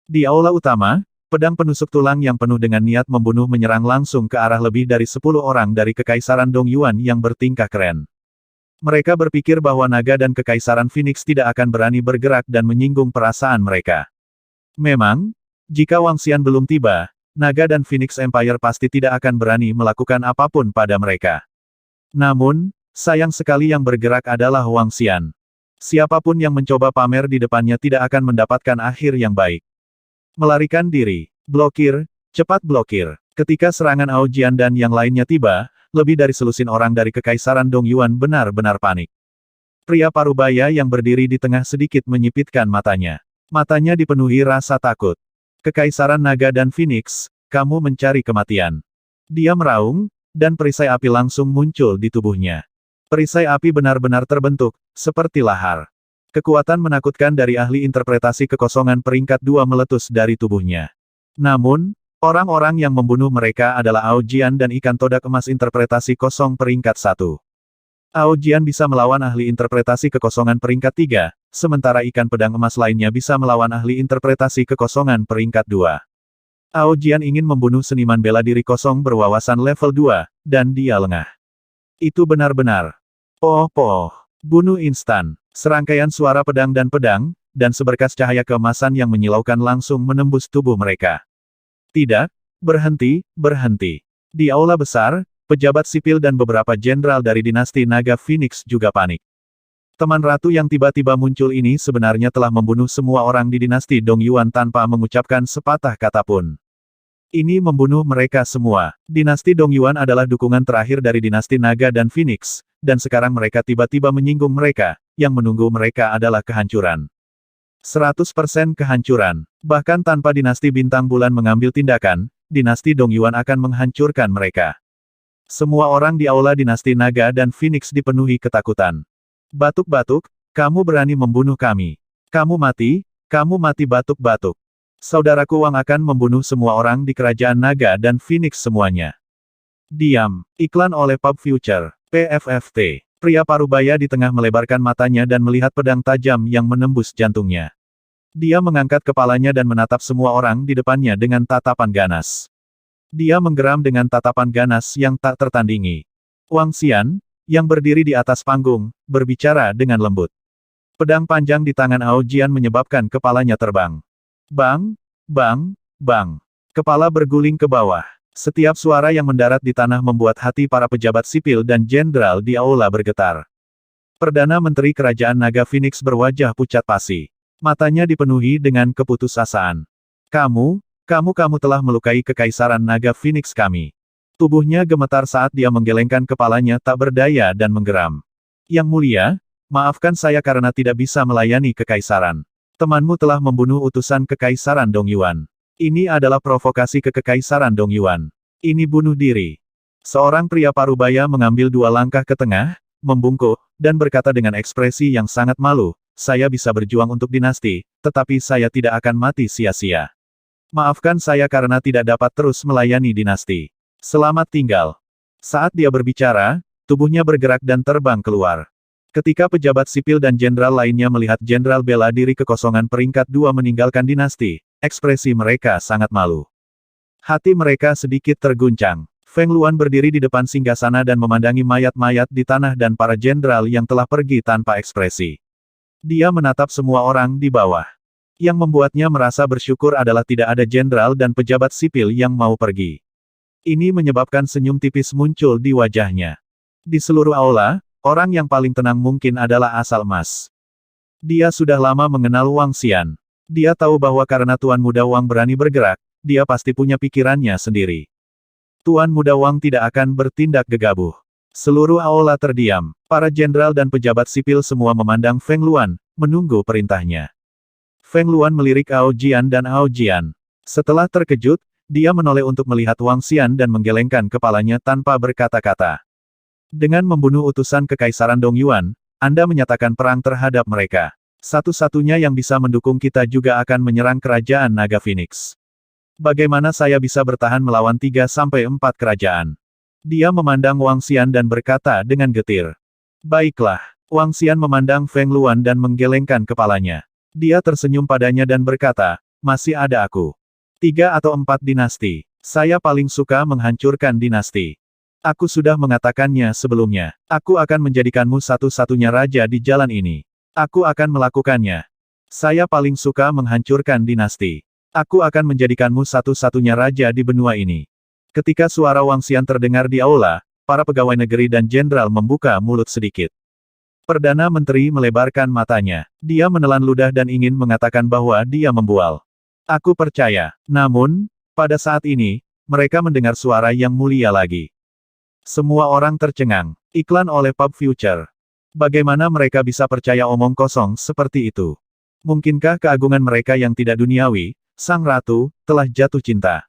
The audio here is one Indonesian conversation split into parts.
Di aula utama, pedang penusuk tulang yang penuh dengan niat membunuh menyerang langsung ke arah lebih dari 10 orang dari Kekaisaran Dongyuan yang bertingkah keren. Mereka berpikir bahwa naga dan Kekaisaran Phoenix tidak akan berani bergerak dan menyinggung perasaan mereka. Memang, jika Wang Xian belum tiba, naga dan Phoenix Empire pasti tidak akan berani melakukan apapun pada mereka. Namun, sayang sekali yang bergerak adalah Wang Xian. Siapapun yang mencoba pamer di depannya tidak akan mendapatkan akhir yang baik. Melarikan diri, blokir, cepat blokir. Ketika serangan Ao Jian dan yang lainnya tiba, lebih dari selusin orang dari Kekaisaran Dongyuan benar-benar panik. Pria parubaya yang berdiri di tengah sedikit menyipitkan matanya. Matanya dipenuhi rasa takut. Kekaisaran Naga dan Phoenix, kamu mencari kematian. Dia meraung, dan perisai api langsung muncul di tubuhnya. Perisai api benar-benar terbentuk, seperti lahar. Kekuatan menakutkan dari ahli interpretasi kekosongan peringkat 2 meletus dari tubuhnya. Namun, orang-orang yang membunuh mereka adalah Ao Jian dan ikan todak emas interpretasi kosong peringkat 1. Ao Jian bisa melawan ahli interpretasi kekosongan peringkat 3, sementara ikan pedang emas lainnya bisa melawan ahli interpretasi kekosongan peringkat 2. Ao Jian ingin membunuh seniman bela diri kosong berwawasan level 2, dan dia lengah. Itu benar-benar. Poh, bunuh instan. Serangkaian suara pedang, dan seberkas cahaya keemasan yang menyilaukan langsung menembus tubuh mereka. Tidak, berhenti. Di aula besar, pejabat sipil dan beberapa jenderal dari dinasti Naga Phoenix juga panik. Teman ratu yang tiba-tiba muncul ini sebenarnya telah membunuh semua orang di dinasti Dongyuan tanpa mengucapkan sepatah kata pun. Ini membunuh mereka semua. Dinasti Dongyuan adalah dukungan terakhir dari dinasti Naga dan Phoenix, dan sekarang mereka tiba-tiba menyinggung mereka, yang menunggu mereka adalah kehancuran. 100% kehancuran. Bahkan tanpa dinasti Bintang Bulan mengambil tindakan, dinasti Dongyuan akan menghancurkan mereka. Semua orang di aula dinasti Naga dan Phoenix dipenuhi ketakutan. Batuk-batuk, kamu berani membunuh kami. Kamu mati batuk-batuk. Saudaraku Wang akan membunuh semua orang di kerajaan Naga dan Phoenix semuanya. Diam. Iklan oleh Pub Future. PFFT. Pria parubaya di tengah melebarkan matanya dan melihat pedang tajam yang menembus jantungnya. Dia mengangkat kepalanya dan menatap semua orang di depannya dengan tatapan ganas. Dia menggeram dengan tatapan ganas yang tak tertandingi. Wang Xian, yang berdiri di atas panggung, berbicara dengan lembut. Pedang panjang di tangan Ao Jian menyebabkan kepalanya terbang. Bang, bang, bang. Kepala berguling ke bawah. Setiap suara yang mendarat di tanah membuat hati para pejabat sipil dan jenderal di aula bergetar. Perdana Menteri Kerajaan Naga Phoenix berwajah pucat pasi. Matanya dipenuhi dengan keputusasaan. Kamu telah melukai Kekaisaran Naga Phoenix kami. Tubuhnya gemetar saat dia menggelengkan kepalanya tak berdaya dan menggeram. Yang mulia, maafkan saya karena tidak bisa melayani Kekaisaran. Temanmu telah membunuh utusan Kekaisaran Dongyuan. Ini adalah provokasi ke Kekaisaran Dongyuan. Ini bunuh diri. Seorang pria parubaya mengambil 2 langkah ke tengah, membungkuk, dan berkata dengan ekspresi yang sangat malu, saya bisa berjuang untuk dinasti, tetapi saya tidak akan mati sia-sia. Maafkan saya karena tidak dapat terus melayani dinasti. Selamat tinggal. Saat dia berbicara, tubuhnya bergerak dan terbang keluar. Ketika pejabat sipil dan jenderal lainnya melihat jenderal bela diri kekosongan peringkat 2 meninggalkan dinasti, ekspresi mereka sangat malu. Hati mereka sedikit terguncang. Feng Luan berdiri di depan singgasana dan memandangi mayat-mayat di tanah dan para jenderal yang telah pergi tanpa ekspresi. Dia menatap semua orang di bawah. Yang membuatnya merasa bersyukur adalah tidak ada jenderal dan pejabat sipil yang mau pergi. Ini menyebabkan senyum tipis muncul di wajahnya. Di seluruh aula, orang yang paling tenang mungkin adalah Asal Emas. Dia sudah lama mengenal Wang Xian. Dia tahu bahwa karena Tuan Muda Wang berani bergerak, dia pasti punya pikirannya sendiri. Tuan Muda Wang tidak akan bertindak gegabah. Seluruh aula terdiam. Para jenderal dan pejabat sipil semua memandang Feng Luan, menunggu perintahnya. Feng Luan melirik Ao Jian dan Ao Jian. Setelah terkejut, dia menoleh untuk melihat Wang Xian dan menggelengkan kepalanya tanpa berkata-kata. Dengan membunuh utusan Kekaisaran Dongyuan, Anda menyatakan perang terhadap mereka. Satu-satunya yang bisa mendukung kita juga akan menyerang kerajaan Naga Phoenix. Bagaimana saya bisa bertahan melawan 3-4 kerajaan? Dia memandang Wang Xian dan berkata dengan getir. Baiklah. Wang Xian memandang Feng Luan dan menggelengkan kepalanya. Dia tersenyum padanya dan berkata, masih ada aku. 3 atau 4 dinasti. Saya paling suka menghancurkan dinasti. Aku sudah mengatakannya sebelumnya. Aku akan menjadikanmu satu-satunya raja di jalan ini. Aku akan melakukannya. Saya paling suka menghancurkan dinasti. Aku akan menjadikanmu satu-satunya raja di benua ini. Ketika suara Wang Xian terdengar di aula, para pegawai negeri dan jenderal membuka mulut sedikit. Perdana Menteri melebarkan matanya. Dia menelan ludah dan ingin mengatakan bahwa dia membual. Aku percaya. Namun, pada saat ini, mereka mendengar suara yang mulia lagi. Semua orang tercengang. Iklan oleh Pub Future. Bagaimana mereka bisa percaya omong kosong seperti itu? Mungkinkah keagungan mereka yang tidak duniawi, sang ratu, telah jatuh cinta?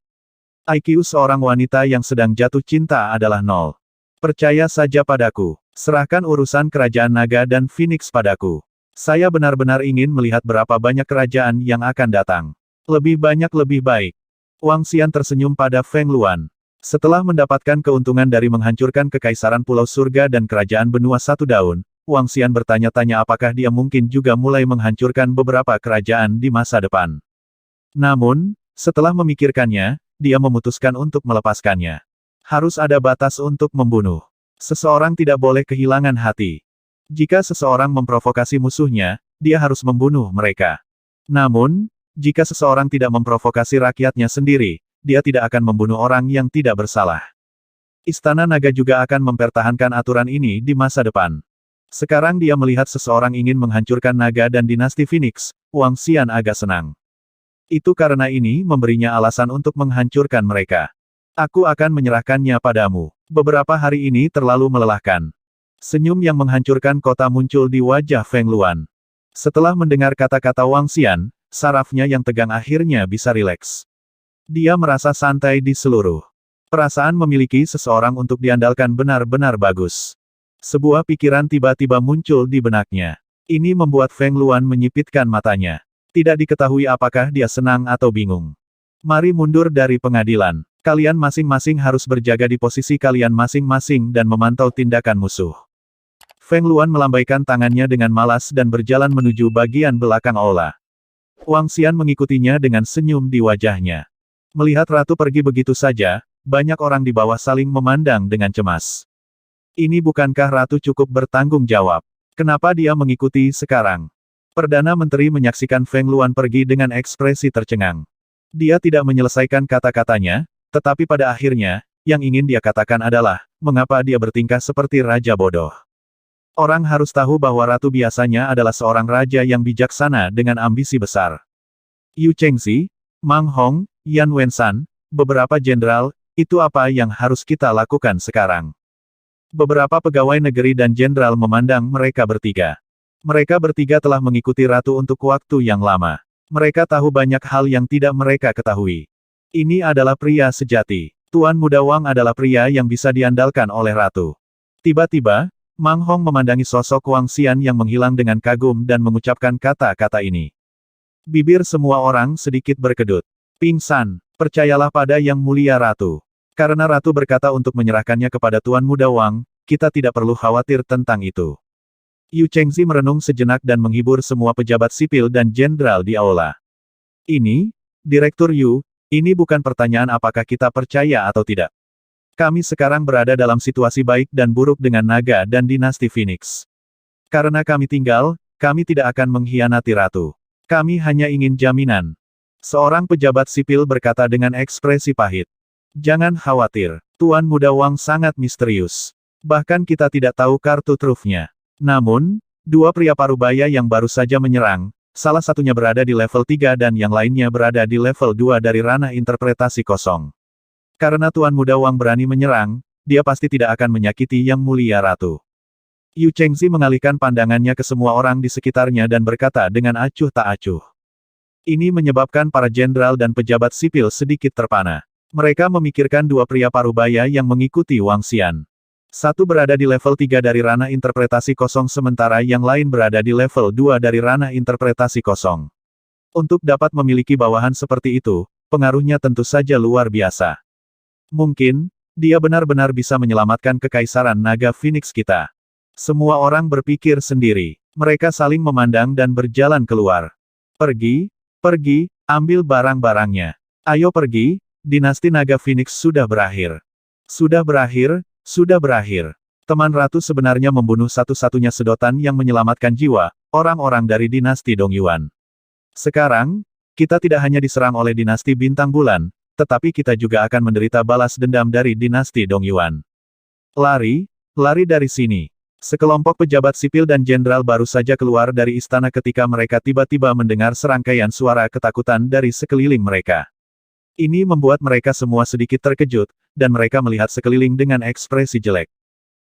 IQ seorang wanita yang sedang jatuh cinta adalah 0. Percaya saja padaku. Serahkan urusan kerajaan naga dan Phoenix padaku. Saya benar-benar ingin melihat berapa banyak kerajaan yang akan datang. Lebih banyak lebih baik. Wang Xian tersenyum pada Feng Luan. Setelah mendapatkan keuntungan dari menghancurkan Kekaisaran Pulau Surga dan Kerajaan Benua Satu Daun, Wang Xian bertanya-tanya apakah dia mungkin juga mulai menghancurkan beberapa kerajaan di masa depan. Namun, setelah memikirkannya, dia memutuskan untuk melepaskannya. Harus ada batas untuk membunuh. Seseorang tidak boleh kehilangan hati. Jika seseorang memprovokasi musuhnya, dia harus membunuh mereka. Namun, jika seseorang tidak memprovokasi rakyatnya sendiri, dia tidak akan membunuh orang yang tidak bersalah. Istana Naga juga akan mempertahankan aturan ini di masa depan. Sekarang dia melihat seseorang ingin menghancurkan naga dan dinasti Phoenix, Wang Xian agak senang. Itu karena ini memberinya alasan untuk menghancurkan mereka. Aku akan menyerahkannya padamu. Beberapa hari ini terlalu melelahkan. Senyum yang menghancurkan kota muncul di wajah Feng Luan. Setelah mendengar kata-kata Wang Xian, sarafnya yang tegang akhirnya bisa rileks. Dia merasa santai di seluruh. Perasaan memiliki seseorang untuk diandalkan benar-benar bagus. Sebuah pikiran tiba-tiba muncul di benaknya. Ini membuat Feng Luan menyipitkan matanya. Tidak diketahui apakah dia senang atau bingung. Mari mundur dari pengadilan. Kalian masing-masing harus berjaga di posisi kalian masing-masing dan memantau tindakan musuh. Feng Luan melambaikan tangannya dengan malas dan berjalan menuju bagian belakang aula. Wang Xian mengikutinya dengan senyum di wajahnya. Melihat ratu pergi begitu saja, banyak orang di bawah saling memandang dengan cemas. Ini bukankah ratu cukup bertanggung jawab? Kenapa dia mengikuti sekarang? Perdana Menteri menyaksikan Feng Luan pergi dengan ekspresi tercengang. Dia tidak menyelesaikan kata-katanya, tetapi pada akhirnya, yang ingin dia katakan adalah, mengapa dia bertingkah seperti raja bodoh? Orang harus tahu bahwa ratu biasanya adalah seorang raja yang bijaksana dengan ambisi besar. Yu Chengxi, Mang Hong, Yan Wenshan, beberapa jenderal, itu apa yang harus kita lakukan sekarang? Beberapa pegawai negeri dan jenderal memandang mereka bertiga. Mereka bertiga telah mengikuti ratu untuk waktu yang lama. Mereka tahu banyak hal yang tidak mereka ketahui. Ini adalah pria sejati. Tuan Muda Wang adalah pria yang bisa diandalkan oleh ratu. Tiba-tiba, Mang Hong memandangi sosok Wang Xian yang menghilang dengan kagum dan mengucapkan kata-kata ini. Bibir semua orang sedikit berkedut. Pingsan, percayalah pada Yang Mulia Ratu. Karena ratu berkata untuk menyerahkannya kepada Tuan Muda Wang, kita tidak perlu khawatir tentang itu. Yu Chengxi merenung sejenak dan menghibur semua pejabat sipil dan jenderal di aula. Ini, Direktur Yu, ini bukan pertanyaan apakah kita percaya atau tidak. Kami sekarang berada dalam situasi baik dan buruk dengan naga dan dinasti Phoenix. Karena kami tinggal, kami tidak akan mengkhianati ratu. Kami hanya ingin jaminan. Seorang pejabat sipil berkata dengan ekspresi pahit. Jangan khawatir, Tuan Muda Wang sangat misterius. Bahkan kita tidak tahu kartu trufnya. Namun, dua pria parubaya yang baru saja menyerang, salah satunya berada di level 3 dan yang lainnya berada di level 2 dari ranah interpretasi kosong. Karena Tuan Muda Wang berani menyerang, dia pasti tidak akan menyakiti Yang Mulia Ratu. Yu Chengxi mengalihkan pandangannya ke semua orang di sekitarnya dan berkata dengan acuh tak acuh. Ini menyebabkan para jenderal dan pejabat sipil sedikit terpana. Mereka memikirkan dua pria parubaya yang mengikuti Wang Xian. Satu berada di level 3 dari ranah interpretasi kosong sementara yang lain berada di level 2 dari ranah interpretasi kosong. Untuk dapat memiliki bawahan seperti itu, pengaruhnya tentu saja luar biasa. Mungkin, dia benar-benar bisa menyelamatkan Kekaisaran Naga Phoenix kita. Semua orang berpikir sendiri. Mereka saling memandang dan berjalan keluar. Pergi, pergi, Ambil barang-barangnya. Ayo pergi, dinasti Naga Phoenix sudah berakhir. Sudah berakhir, sudah berakhir. Teman Ratu sebenarnya membunuh satu-satunya sedotan yang menyelamatkan jiwa, orang-orang dari dinasti Dongyuan. Sekarang, kita tidak hanya diserang oleh dinasti Bintang Bulan, tetapi kita juga akan menderita balas dendam dari dinasti Dongyuan. Lari, lari dari sini. Sekelompok pejabat sipil dan jenderal baru saja keluar dari istana ketika mereka tiba-tiba mendengar serangkaian suara ketakutan dari sekeliling mereka. Ini membuat mereka semua sedikit terkejut, dan mereka melihat sekeliling dengan ekspresi jelek.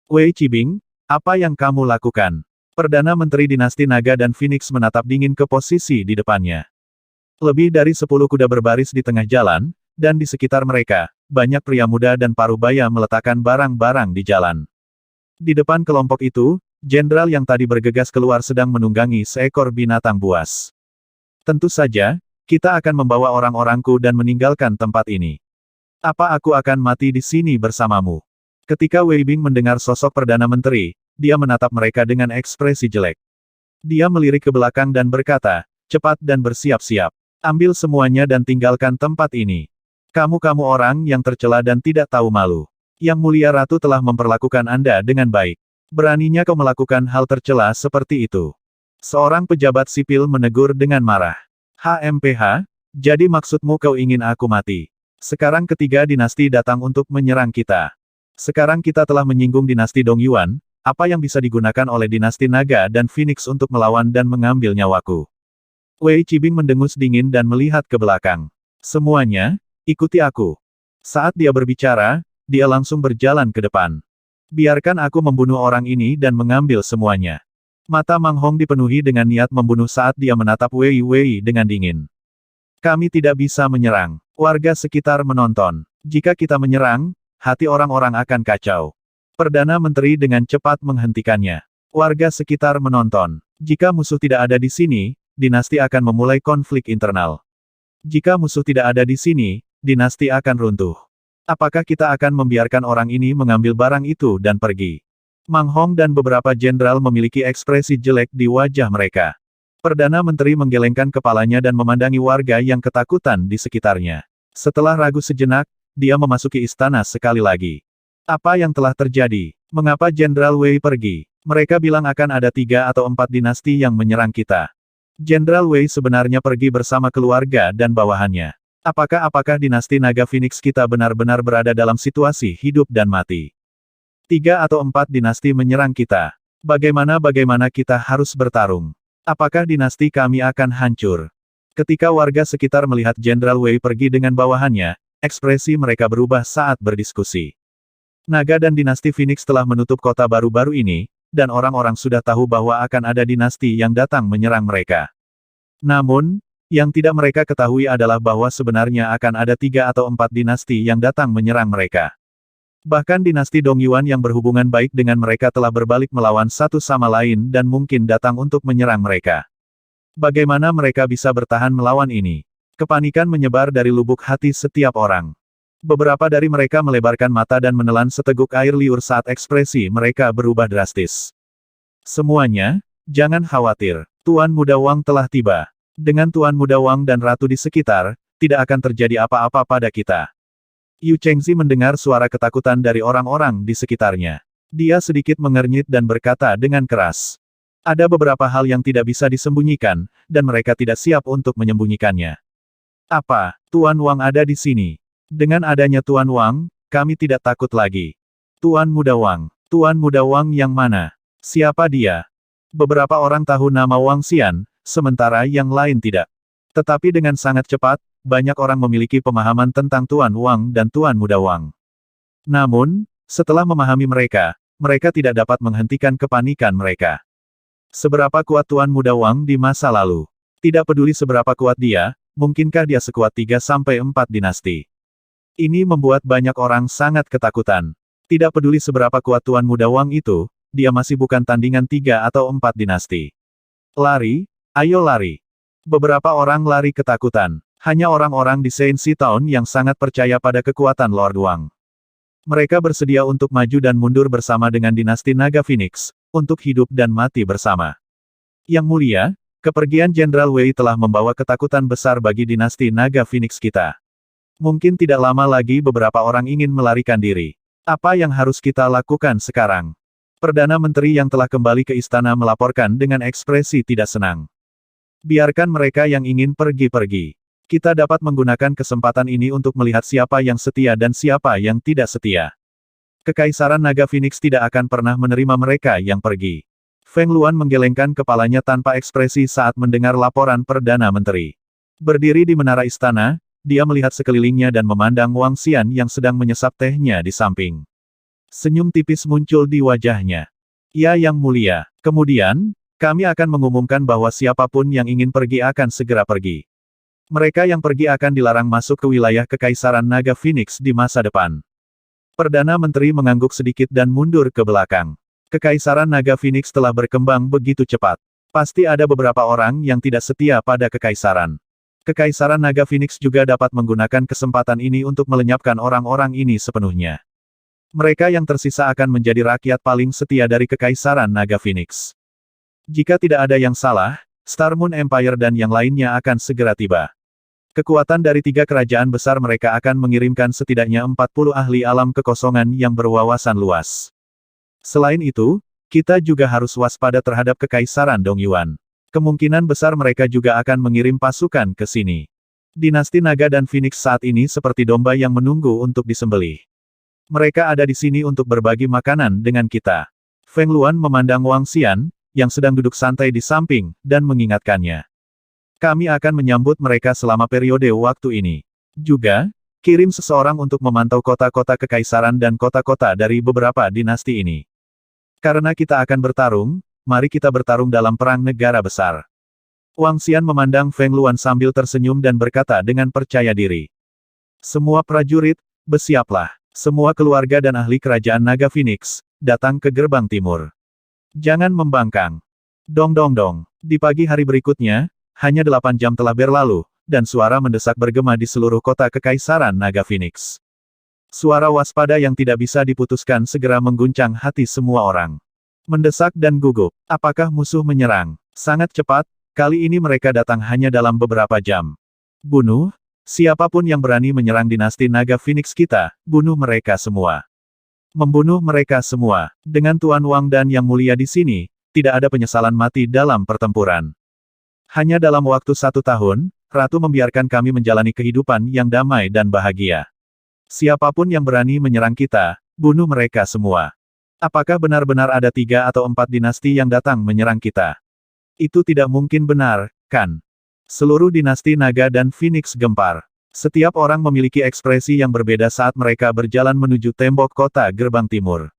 Wei Qibing, apa yang kamu lakukan? Perdana Menteri Dinasti Naga dan Phoenix menatap dingin ke posisi di depannya. Lebih dari 10 kuda berbaris di tengah jalan, dan di sekitar mereka, banyak pria muda dan parubaya meletakkan barang-barang di jalan. Di depan kelompok itu, jenderal yang tadi bergegas keluar sedang menunggangi seekor binatang buas. Tentu saja, kita akan membawa orang-orangku dan meninggalkan tempat ini. Apa aku akan mati di sini bersamamu? Ketika Wei Bing mendengar sosok Perdana Menteri, dia menatap mereka dengan ekspresi jelek. Dia melirik ke belakang dan berkata, cepat dan bersiap-siap. Ambil semuanya dan tinggalkan tempat ini. Kamu-kamu orang yang tercela dan tidak tahu malu. Yang Mulia Ratu telah memperlakukan Anda dengan baik. Beraninya kau melakukan hal tercela seperti itu. Seorang pejabat sipil menegur dengan marah. HMPH, jadi maksudmu kau ingin aku mati. Sekarang ketiga dinasti datang untuk menyerang kita. Sekarang kita telah menyinggung dinasti Dongyuan, apa yang bisa digunakan oleh dinasti Naga dan Phoenix untuk melawan dan mengambil nyawaku. Wei Qibing mendengus dingin dan melihat ke belakang. Semuanya, ikuti aku. Saat dia berbicara, dia langsung berjalan ke depan. Biarkan aku membunuh orang ini dan mengambil semuanya. Mata Mang Hong dipenuhi dengan niat membunuh saat dia menatap Wei Wei dengan dingin. Kami tidak bisa menyerang. Warga sekitar menonton. Jika kita menyerang, hati orang-orang akan kacau. Perdana Menteri dengan cepat menghentikannya. Warga sekitar menonton. Jika musuh tidak ada di sini, dinasti akan memulai konflik internal. Jika musuh tidak ada di sini, dinasti akan runtuh. Apakah kita akan membiarkan orang ini mengambil barang itu dan pergi? Mang Hong dan beberapa jenderal memiliki ekspresi jelek di wajah mereka. Perdana Menteri menggelengkan kepalanya dan memandangi warga yang ketakutan di sekitarnya. Setelah ragu sejenak, dia memasuki istana sekali lagi. Apa yang telah terjadi? Mengapa Jenderal Wei pergi? Mereka bilang akan ada 3 atau 4 dinasti yang menyerang kita. Jenderal Wei sebenarnya pergi bersama keluarga dan bawahannya. Apakah dinasti Naga Phoenix kita benar-benar berada dalam situasi hidup dan mati? 3 atau 4 dinasti menyerang kita. Bagaimana kita harus bertarung? Apakah dinasti kami akan hancur? Ketika warga sekitar melihat Jenderal Wei pergi dengan bawahannya, ekspresi mereka berubah saat berdiskusi. Naga dan dinasti Phoenix telah menutup kota baru-baru ini, dan orang-orang sudah tahu bahwa akan ada dinasti yang datang menyerang mereka. Namun, yang tidak mereka ketahui adalah bahwa sebenarnya akan ada 3 atau 4 dinasti yang datang menyerang mereka. Bahkan dinasti Dongyuan yang berhubungan baik dengan mereka telah berbalik melawan satu sama lain dan mungkin datang untuk menyerang mereka. Bagaimana mereka bisa bertahan melawan ini? Kepanikan menyebar dari lubuk hati setiap orang. Beberapa dari mereka melebarkan mata dan menelan seteguk air liur saat ekspresi mereka berubah drastis. Semuanya, jangan khawatir, Tuan Muda Wang telah tiba. Dengan Tuan Muda Wang dan Ratu di sekitar, tidak akan terjadi apa-apa pada kita. Yu Chengzi mendengar suara ketakutan dari orang-orang di sekitarnya. Dia sedikit mengernyit dan berkata dengan keras. Ada beberapa hal yang tidak bisa disembunyikan, dan mereka tidak siap untuk menyembunyikannya. Apa, Tuan Wang ada di sini? Dengan adanya Tuan Wang, kami tidak takut lagi. Tuan Muda Wang yang mana? Siapa dia? Beberapa orang tahu nama Wang Xian, sementara yang lain tidak. Tetapi dengan sangat cepat, banyak orang memiliki pemahaman tentang Tuan Wang dan Tuan Muda Wang. Namun, setelah memahami mereka, mereka tidak dapat menghentikan kepanikan mereka. Seberapa kuat Tuan Muda Wang di masa lalu? Tidak peduli seberapa kuat dia, mungkinkah dia sekuat 3-4 dinasti? Ini membuat banyak orang sangat ketakutan. Tidak peduli seberapa kuat Tuan Muda Wang itu, dia masih bukan tandingan 3 atau 4 dinasti. Lari, ayo lari. Beberapa orang lari ketakutan. Hanya orang-orang di Shenxi Town yang sangat percaya pada kekuatan Lord Wang. Mereka bersedia untuk maju dan mundur bersama dengan dinasti Naga Phoenix, untuk hidup dan mati bersama. Yang mulia, Kepergian Jenderal Wei telah membawa ketakutan besar bagi dinasti Naga Phoenix kita. Mungkin tidak lama lagi beberapa orang ingin melarikan diri. Apa yang harus kita lakukan sekarang? Perdana Menteri yang telah kembali ke istana melaporkan dengan ekspresi tidak senang. Biarkan mereka yang ingin pergi-pergi. Kita dapat menggunakan kesempatan ini untuk melihat siapa yang setia dan siapa yang tidak setia. Kekaisaran Naga Phoenix tidak akan pernah menerima mereka yang pergi. Feng Luan menggelengkan kepalanya tanpa ekspresi saat mendengar laporan Perdana Menteri. Berdiri di menara istana, dia melihat sekelilingnya dan memandang Wang Xian yang sedang menyesap tehnya di samping. Senyum tipis muncul di wajahnya. Ya Yang Mulia, kemudian, kami akan mengumumkan bahwa siapapun yang ingin pergi akan segera pergi. Mereka yang pergi akan dilarang masuk ke wilayah Kekaisaran Naga Phoenix di masa depan. Perdana Menteri mengangguk sedikit dan mundur ke belakang. Kekaisaran Naga Phoenix telah berkembang begitu cepat. Pasti ada beberapa orang yang tidak setia pada kekaisaran. Kekaisaran Naga Phoenix juga dapat menggunakan kesempatan ini untuk melenyapkan orang-orang ini sepenuhnya. Mereka yang tersisa akan menjadi rakyat paling setia dari Kekaisaran Naga Phoenix. Jika tidak ada yang salah, Star Moon Empire dan yang lainnya akan segera tiba. Kekuatan dari 3 kerajaan besar mereka akan mengirimkan setidaknya 40 ahli alam kekosongan yang berwawasan luas. Selain itu, kita juga harus waspada terhadap Kekaisaran Dongyuan. Kemungkinan besar mereka juga akan mengirim pasukan ke sini. Dinasti Naga dan Phoenix saat ini seperti domba yang menunggu untuk disembelih. Mereka ada di sini untuk berbagi makanan dengan kita. Feng Luan memandang Wang Xian, yang sedang duduk santai di samping, dan mengingatkannya. Kami akan menyambut mereka selama periode waktu ini. Juga, kirim seseorang untuk memantau kota-kota kekaisaran dan kota-kota dari beberapa dinasti ini. Karena kita akan bertarung, mari kita bertarung dalam perang negara besar. Wang Xian memandang Feng Luan sambil tersenyum dan berkata dengan percaya diri. Semua prajurit, bersiaplah. Semua keluarga dan ahli kerajaan Naga Phoenix, datang ke gerbang timur. Jangan membangkang. Dong dong dong. Di pagi hari berikutnya, hanya 8 jam telah berlalu, dan suara mendesak bergema di seluruh kota Kekaisaran Naga Phoenix. Suara waspada yang tidak bisa diputuskan segera mengguncang hati semua orang. Mendesak dan gugup. Apakah musuh menyerang? Sangat cepat, kali ini mereka datang hanya dalam beberapa jam. Bunuh, siapapun yang berani menyerang dinasti Naga Phoenix kita, bunuh mereka semua. Membunuh mereka semua. Dengan Tuan Wang dan Yang Mulia di sini, tidak ada penyesalan mati dalam pertempuran. Hanya dalam waktu 1 tahun, Ratu membiarkan kami menjalani kehidupan yang damai dan bahagia. Siapapun yang berani menyerang kita, bunuh mereka semua. Apakah benar-benar ada 3 atau 4 dinasti yang datang menyerang kita? Itu tidak mungkin benar, kan? Seluruh dinasti Naga dan Phoenix gempar. Setiap orang memiliki ekspresi yang berbeda saat mereka berjalan menuju tembok kota gerbang timur.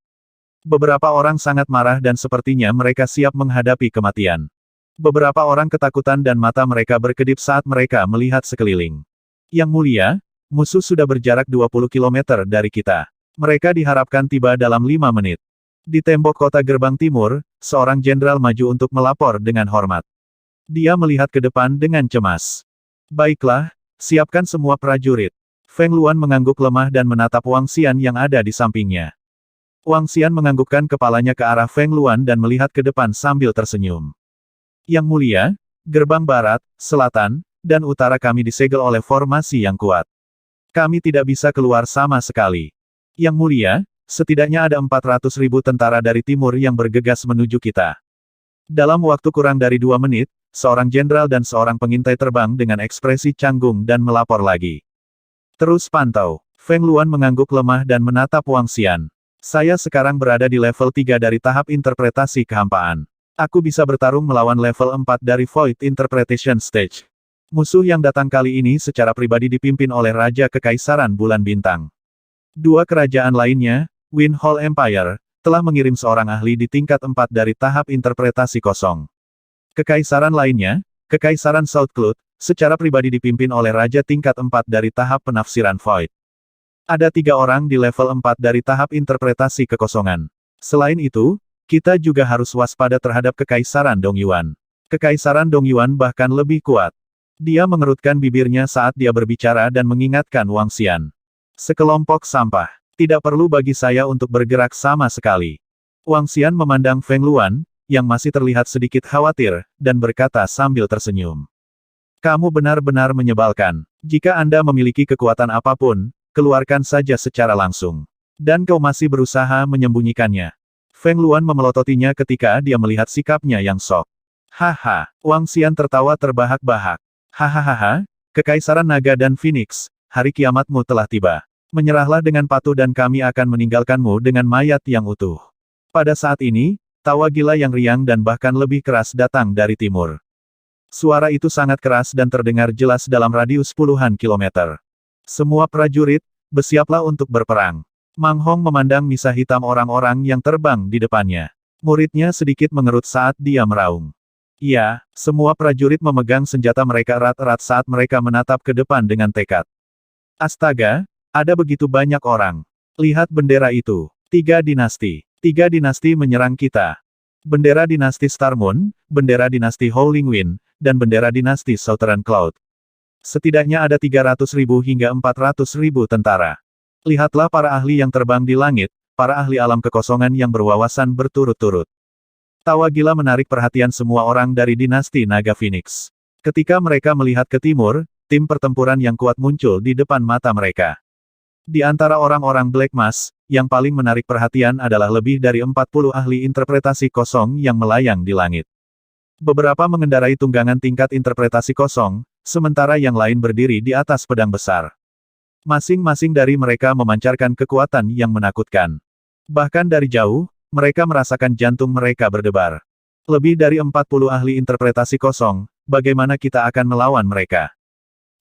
Beberapa orang sangat marah dan sepertinya mereka siap menghadapi kematian. Beberapa orang ketakutan dan mata mereka berkedip saat mereka melihat sekeliling. Yang Mulia, musuh sudah berjarak 20 km dari kita. Mereka diharapkan tiba dalam 5 menit. Di tembok kota gerbang timur, seorang jenderal maju untuk melapor dengan hormat. Dia melihat ke depan dengan cemas. Baiklah, siapkan semua prajurit. Feng Luan mengangguk lemah dan menatap Wang Xian yang ada di sampingnya. Wang Xian menganggukkan kepalanya ke arah Feng Luan dan melihat ke depan sambil tersenyum. Yang Mulia, gerbang barat, selatan, dan utara kami disegel oleh formasi yang kuat. Kami tidak bisa keluar sama sekali. Yang Mulia, setidaknya ada 400.000 tentara dari timur yang bergegas menuju kita. Dalam waktu kurang dari 2 menit, seorang jenderal dan seorang pengintai terbang dengan ekspresi canggung dan melapor lagi. Terus pantau. Feng Luan mengangguk lemah dan menatap Wang Xian. Saya sekarang berada di level 3 dari tahap interpretasi kehampaan. Aku bisa bertarung melawan level 4 dari Void Interpretation Stage. Musuh yang datang kali ini secara pribadi dipimpin oleh Raja Kekaisaran Bulan Bintang. 2 kerajaan lainnya, Wind Hall Empire, telah mengirim seorang ahli di tingkat 4 dari tahap interpretasi kosong. Kekaisaran lainnya, Kekaisaran South Cloud, secara pribadi dipimpin oleh Raja tingkat 4 dari tahap penafsiran Void. Ada 3 orang di level 4 dari tahap interpretasi kekosongan. Selain itu, kita juga harus waspada terhadap Kekaisaran Dongyuan. Kekaisaran Dongyuan bahkan lebih kuat. Dia mengerutkan bibirnya saat dia berbicara dan mengingatkan Wang Xian. Sekelompok sampah. Tidak perlu bagi saya untuk bergerak sama sekali. Wang Xian memandang Feng Luan, yang masih terlihat sedikit khawatir, dan berkata sambil tersenyum. Kamu benar-benar menyebalkan. Jika Anda memiliki kekuatan apapun, keluarkan saja secara langsung. Dan kau masih berusaha menyembunyikannya. Feng Luan memelototinya ketika dia melihat sikapnya yang sok. Haha, Wang Xian tertawa terbahak-bahak. Hahaha, Kekaisaran Naga dan Phoenix, hari kiamatmu telah tiba. Menyerahlah dengan patuh dan kami akan meninggalkanmu dengan mayat yang utuh. Pada saat ini, tawa gila yang riang dan bahkan lebih keras datang dari timur. Suara itu sangat keras dan terdengar jelas dalam radius puluhan kilometer. Semua prajurit, bersiaplah untuk berperang. Mang Hong memandang misa hitam orang-orang yang terbang di depannya. Muridnya sedikit mengerut saat dia meraung. Iya, semua prajurit memegang senjata mereka erat-erat saat mereka menatap ke depan dengan tekad. Astaga, ada begitu banyak orang. Lihat bendera itu. 3 dinasti. 3 dinasti menyerang kita. Bendera dinasti Star Moon, bendera dinasti Howling Wind, dan bendera dinasti Southern Cloud. Setidaknya ada 300.000 hingga 400.000 tentara. Lihatlah para ahli yang terbang di langit, para ahli alam kekosongan yang berwawasan berturut-turut. Tawa gila menarik perhatian semua orang dari dinasti Naga Phoenix. Ketika mereka melihat ke timur, tim pertempuran yang kuat muncul di depan mata mereka. Di antara orang-orang Black Mask, yang paling menarik perhatian adalah lebih dari 40 ahli interpretasi kosong yang melayang di langit. Beberapa mengendarai tunggangan tingkat interpretasi kosong, sementara yang lain berdiri di atas pedang besar. Masing-masing dari mereka memancarkan kekuatan yang menakutkan. Bahkan dari jauh, mereka merasakan jantung mereka berdebar. Lebih dari 40 ahli interpretasi kosong, bagaimana kita akan melawan mereka?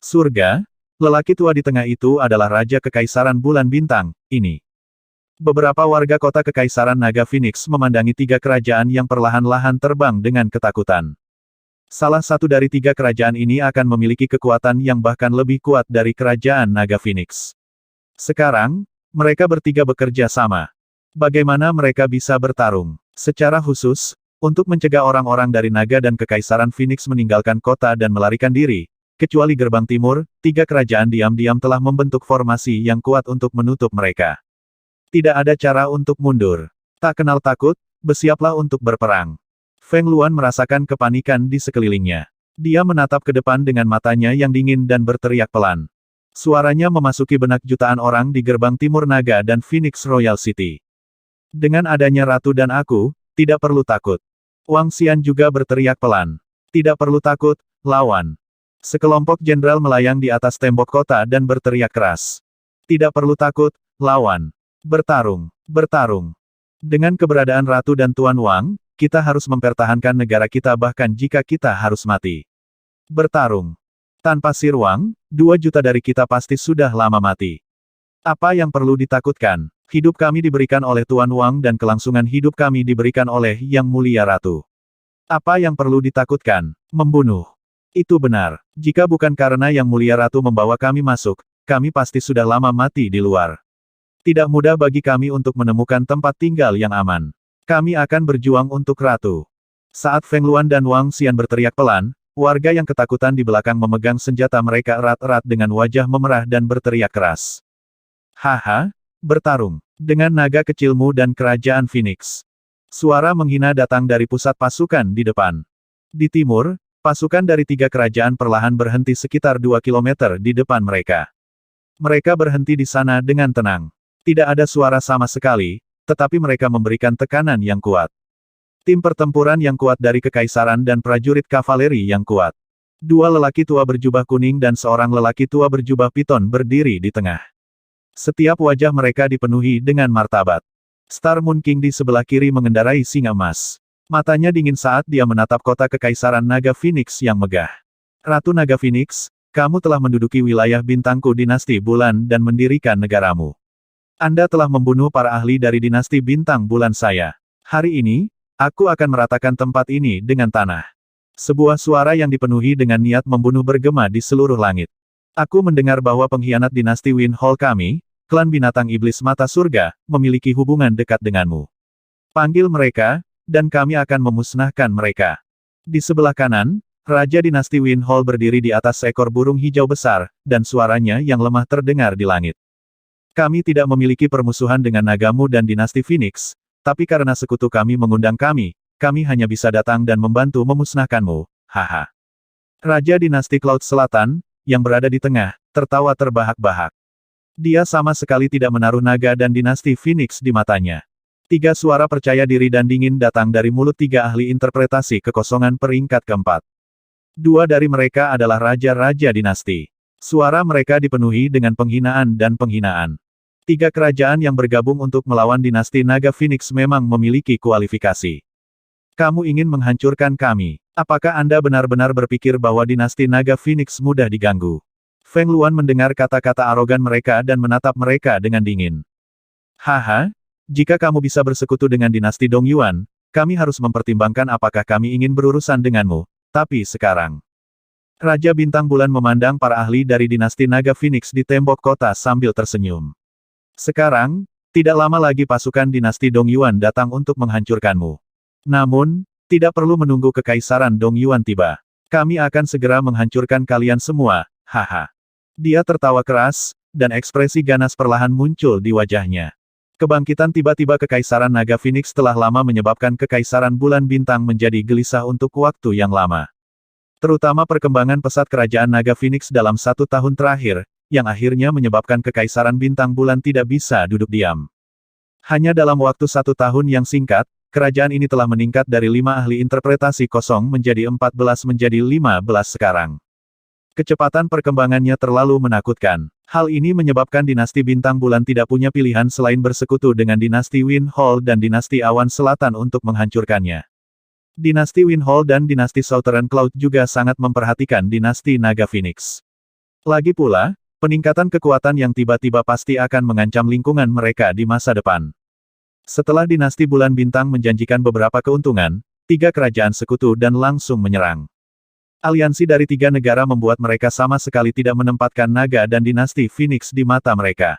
Surga? Lelaki tua di tengah itu adalah Raja Kekaisaran Bulan Bintang, ini. Beberapa warga kota Kekaisaran Naga Phoenix memandangi 3 kerajaan yang perlahan-lahan terbang dengan ketakutan. Salah satu dari 3 kerajaan ini akan memiliki kekuatan yang bahkan lebih kuat dari kerajaan Naga Phoenix. Sekarang, mereka bertiga bekerja sama. Bagaimana mereka bisa bertarung? Secara khusus, untuk mencegah orang-orang dari Naga dan Kekaisaran Phoenix meninggalkan kota dan melarikan diri, kecuali gerbang timur, 3 kerajaan diam-diam telah membentuk formasi yang kuat untuk menutup mereka. Tidak ada cara untuk mundur. Tak kenal takut, bersiaplah untuk berperang. Feng Luan merasakan kepanikan di sekelilingnya. Dia menatap ke depan dengan matanya yang dingin dan berteriak pelan. Suaranya memasuki benak jutaan orang di gerbang timur Naga dan Phoenix Royal City. Dengan adanya ratu dan aku, tidak perlu takut. Wang Xian juga berteriak pelan. Tidak perlu takut, lawan. Sekelompok jenderal melayang di atas tembok kota dan berteriak keras. Tidak perlu takut, lawan. Bertarung, bertarung. Dengan keberadaan Ratu dan Tuan Wang, kita harus mempertahankan negara kita bahkan jika kita harus mati. Bertarung. Tanpa Sir Wang, 2 juta dari kita pasti sudah lama mati. Apa yang perlu ditakutkan? Hidup kami diberikan oleh Tuan Wang dan kelangsungan hidup kami diberikan oleh Yang Mulia Ratu. Apa yang perlu ditakutkan? Membunuh. Itu benar. Jika bukan karena Yang Mulia Ratu membawa kami masuk, kami pasti sudah lama mati di luar. Tidak mudah bagi kami untuk menemukan tempat tinggal yang aman. Kami akan berjuang untuk Ratu. Saat Feng Luan dan Wang Xian berteriak pelan, warga yang ketakutan di belakang memegang senjata mereka erat-erat dengan wajah memerah dan berteriak keras. Haha, bertarung. Dengan naga kecilmu dan kerajaan Phoenix. Suara menghina datang dari pusat pasukan di depan. Di timur, pasukan dari 3 kerajaan perlahan berhenti sekitar 2 kilometer di depan mereka. Mereka berhenti di sana dengan tenang. Tidak ada suara sama sekali, tetapi mereka memberikan tekanan yang kuat. Tim pertempuran yang kuat dari Kekaisaran dan prajurit kavaleri yang kuat. 2 lelaki tua berjubah kuning dan seorang lelaki tua berjubah piton berdiri di tengah. Setiap wajah mereka dipenuhi dengan martabat. Star Moon King di sebelah kiri mengendarai singa emas. Matanya dingin saat dia menatap kota Kekaisaran Naga Phoenix yang megah. Ratu Naga Phoenix, kamu telah menduduki wilayah bintangku dinasti bulan dan mendirikan negaramu. Anda telah membunuh para ahli dari dinasti bintang bulan saya. Hari ini, aku akan meratakan tempat ini dengan tanah. Sebuah suara yang dipenuhi dengan niat membunuh bergema di seluruh langit. Aku mendengar bahwa pengkhianat dinasti Wind Hall kami, klan binatang iblis mata surga, memiliki hubungan dekat denganmu. Panggil mereka, dan kami akan memusnahkan mereka. Di sebelah kanan, Raja dinasti Wind Hall berdiri di atas seekor burung hijau besar, dan suaranya yang lemah terdengar di langit. Kami tidak memiliki permusuhan dengan nagamu dan dinasti Phoenix, tapi karena sekutu kami mengundang kami, kami hanya bisa datang dan membantu memusnahkanmu, haha. Raja Dinasti Cloud Selatan, yang berada di tengah, tertawa terbahak-bahak. Dia sama sekali tidak menaruh naga dan Dinasti Phoenix di matanya. 3 suara percaya diri dan dingin datang dari mulut 3 ahli interpretasi kekosongan peringkat keempat. 2 dari mereka adalah raja-raja dinasti. Suara mereka dipenuhi dengan penghinaan dan penghinaan. 3 kerajaan yang bergabung untuk melawan dinasti Naga Phoenix memang memiliki kualifikasi. Kamu ingin menghancurkan kami. Apakah Anda benar-benar berpikir bahwa dinasti Naga Phoenix mudah diganggu? Feng Luan mendengar kata-kata arogan mereka dan menatap mereka dengan dingin. Haha, jika kamu bisa bersekutu dengan dinasti Dong Yuan, kami harus mempertimbangkan apakah kami ingin berurusan denganmu, tapi sekarang. Raja Bintang Bulan memandang para ahli dari dinasti Naga Phoenix di tembok kota sambil tersenyum. Sekarang, tidak lama lagi pasukan dinasti Dong Yuan datang untuk menghancurkanmu. Namun, tidak perlu menunggu kekaisaran Dong Yuan tiba. Kami akan segera menghancurkan kalian semua, haha. Dia tertawa keras, dan ekspresi ganas perlahan muncul di wajahnya. Kebangkitan tiba-tiba kekaisaran Naga Phoenix telah lama menyebabkan kekaisaran Bulan Bintang menjadi gelisah untuk waktu yang lama. Terutama perkembangan pesat kerajaan Naga Phoenix dalam 1 tahun terakhir, yang akhirnya menyebabkan kekaisaran Bintang Bulan tidak bisa duduk diam. Hanya dalam waktu 1 tahun yang singkat, kerajaan ini telah meningkat dari 5 ahli interpretasi kosong menjadi 14 menjadi 15 sekarang. Kecepatan perkembangannya terlalu menakutkan. Hal ini menyebabkan dinasti Bintang Bulan tidak punya pilihan selain bersekutu dengan dinasti Wind Hall dan dinasti Awan Selatan untuk menghancurkannya. Dinasti Wind Hall dan dinasti Southern Cloud juga sangat memperhatikan dinasti Naga Phoenix. Lagi pula, peningkatan kekuatan yang tiba-tiba pasti akan mengancam lingkungan mereka di masa depan. Setelah dinasti Bulan Bintang menjanjikan beberapa keuntungan, 3 kerajaan sekutu dan langsung menyerang. Aliansi dari 3 negara membuat mereka sama sekali tidak menempatkan naga dan dinasti Phoenix di mata mereka.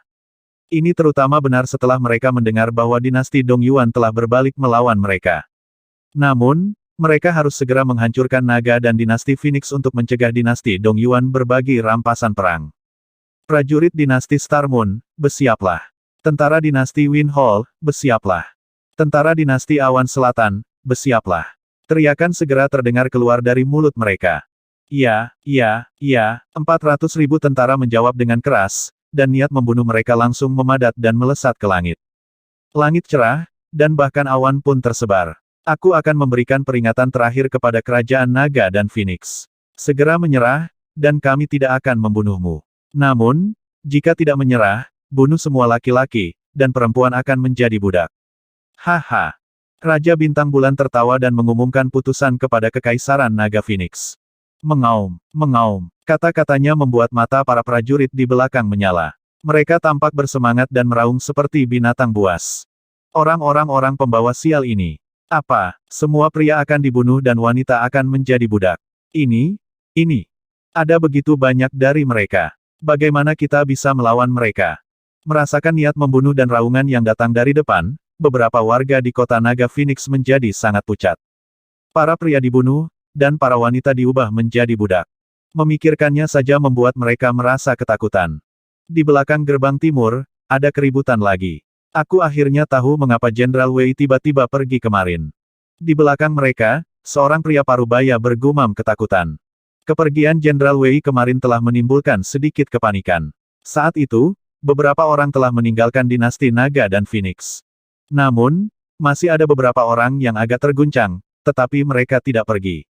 Ini terutama benar setelah mereka mendengar bahwa dinasti Dong Yuan telah berbalik melawan mereka. Namun, mereka harus segera menghancurkan naga dan dinasti Phoenix untuk mencegah dinasti Dong Yuan berbagi rampasan perang. Prajurit dinasti Star Moon, bersiaplah. Tentara dinasti Wind Hall, bersiaplah. Tentara dinasti Awan Selatan, bersiaplah. Teriakan segera terdengar keluar dari mulut mereka. Iya, 400.000 tentara menjawab dengan keras, dan niat membunuh mereka langsung memadat dan melesat ke langit. Langit cerah, dan bahkan awan pun tersebar. Aku akan memberikan peringatan terakhir kepada kerajaan Naga dan Phoenix. Segera menyerah, dan kami tidak akan membunuhmu. Namun, jika tidak menyerah, bunuh semua laki-laki, dan perempuan akan menjadi budak. Haha. Raja Bintang Bulan tertawa dan mengumumkan putusan kepada Kekaisaran Naga Phoenix. Mengaum, mengaum. Kata-katanya membuat mata para prajurit di belakang menyala. Mereka tampak bersemangat dan meraung seperti binatang buas. Orang-orang pembawa sial ini. Apa, semua pria akan dibunuh dan wanita akan menjadi budak? Ini. Ada begitu banyak dari mereka. Bagaimana kita bisa melawan mereka? Merasakan niat membunuh dan raungan yang datang dari depan, beberapa warga di kota Naga Phoenix menjadi sangat pucat. Para pria dibunuh, dan para wanita diubah menjadi budak. Memikirkannya saja membuat mereka merasa ketakutan. Di belakang gerbang timur, ada keributan lagi. Aku akhirnya tahu mengapa Jenderal Wei tiba-tiba pergi kemarin. Di belakang mereka, seorang pria parubaya bergumam ketakutan. Kepergian Jenderal Wei kemarin telah menimbulkan sedikit kepanikan. Saat itu, beberapa orang telah meninggalkan dinasti Naga dan Phoenix. Namun, masih ada beberapa orang yang agak terguncang, tetapi mereka tidak pergi.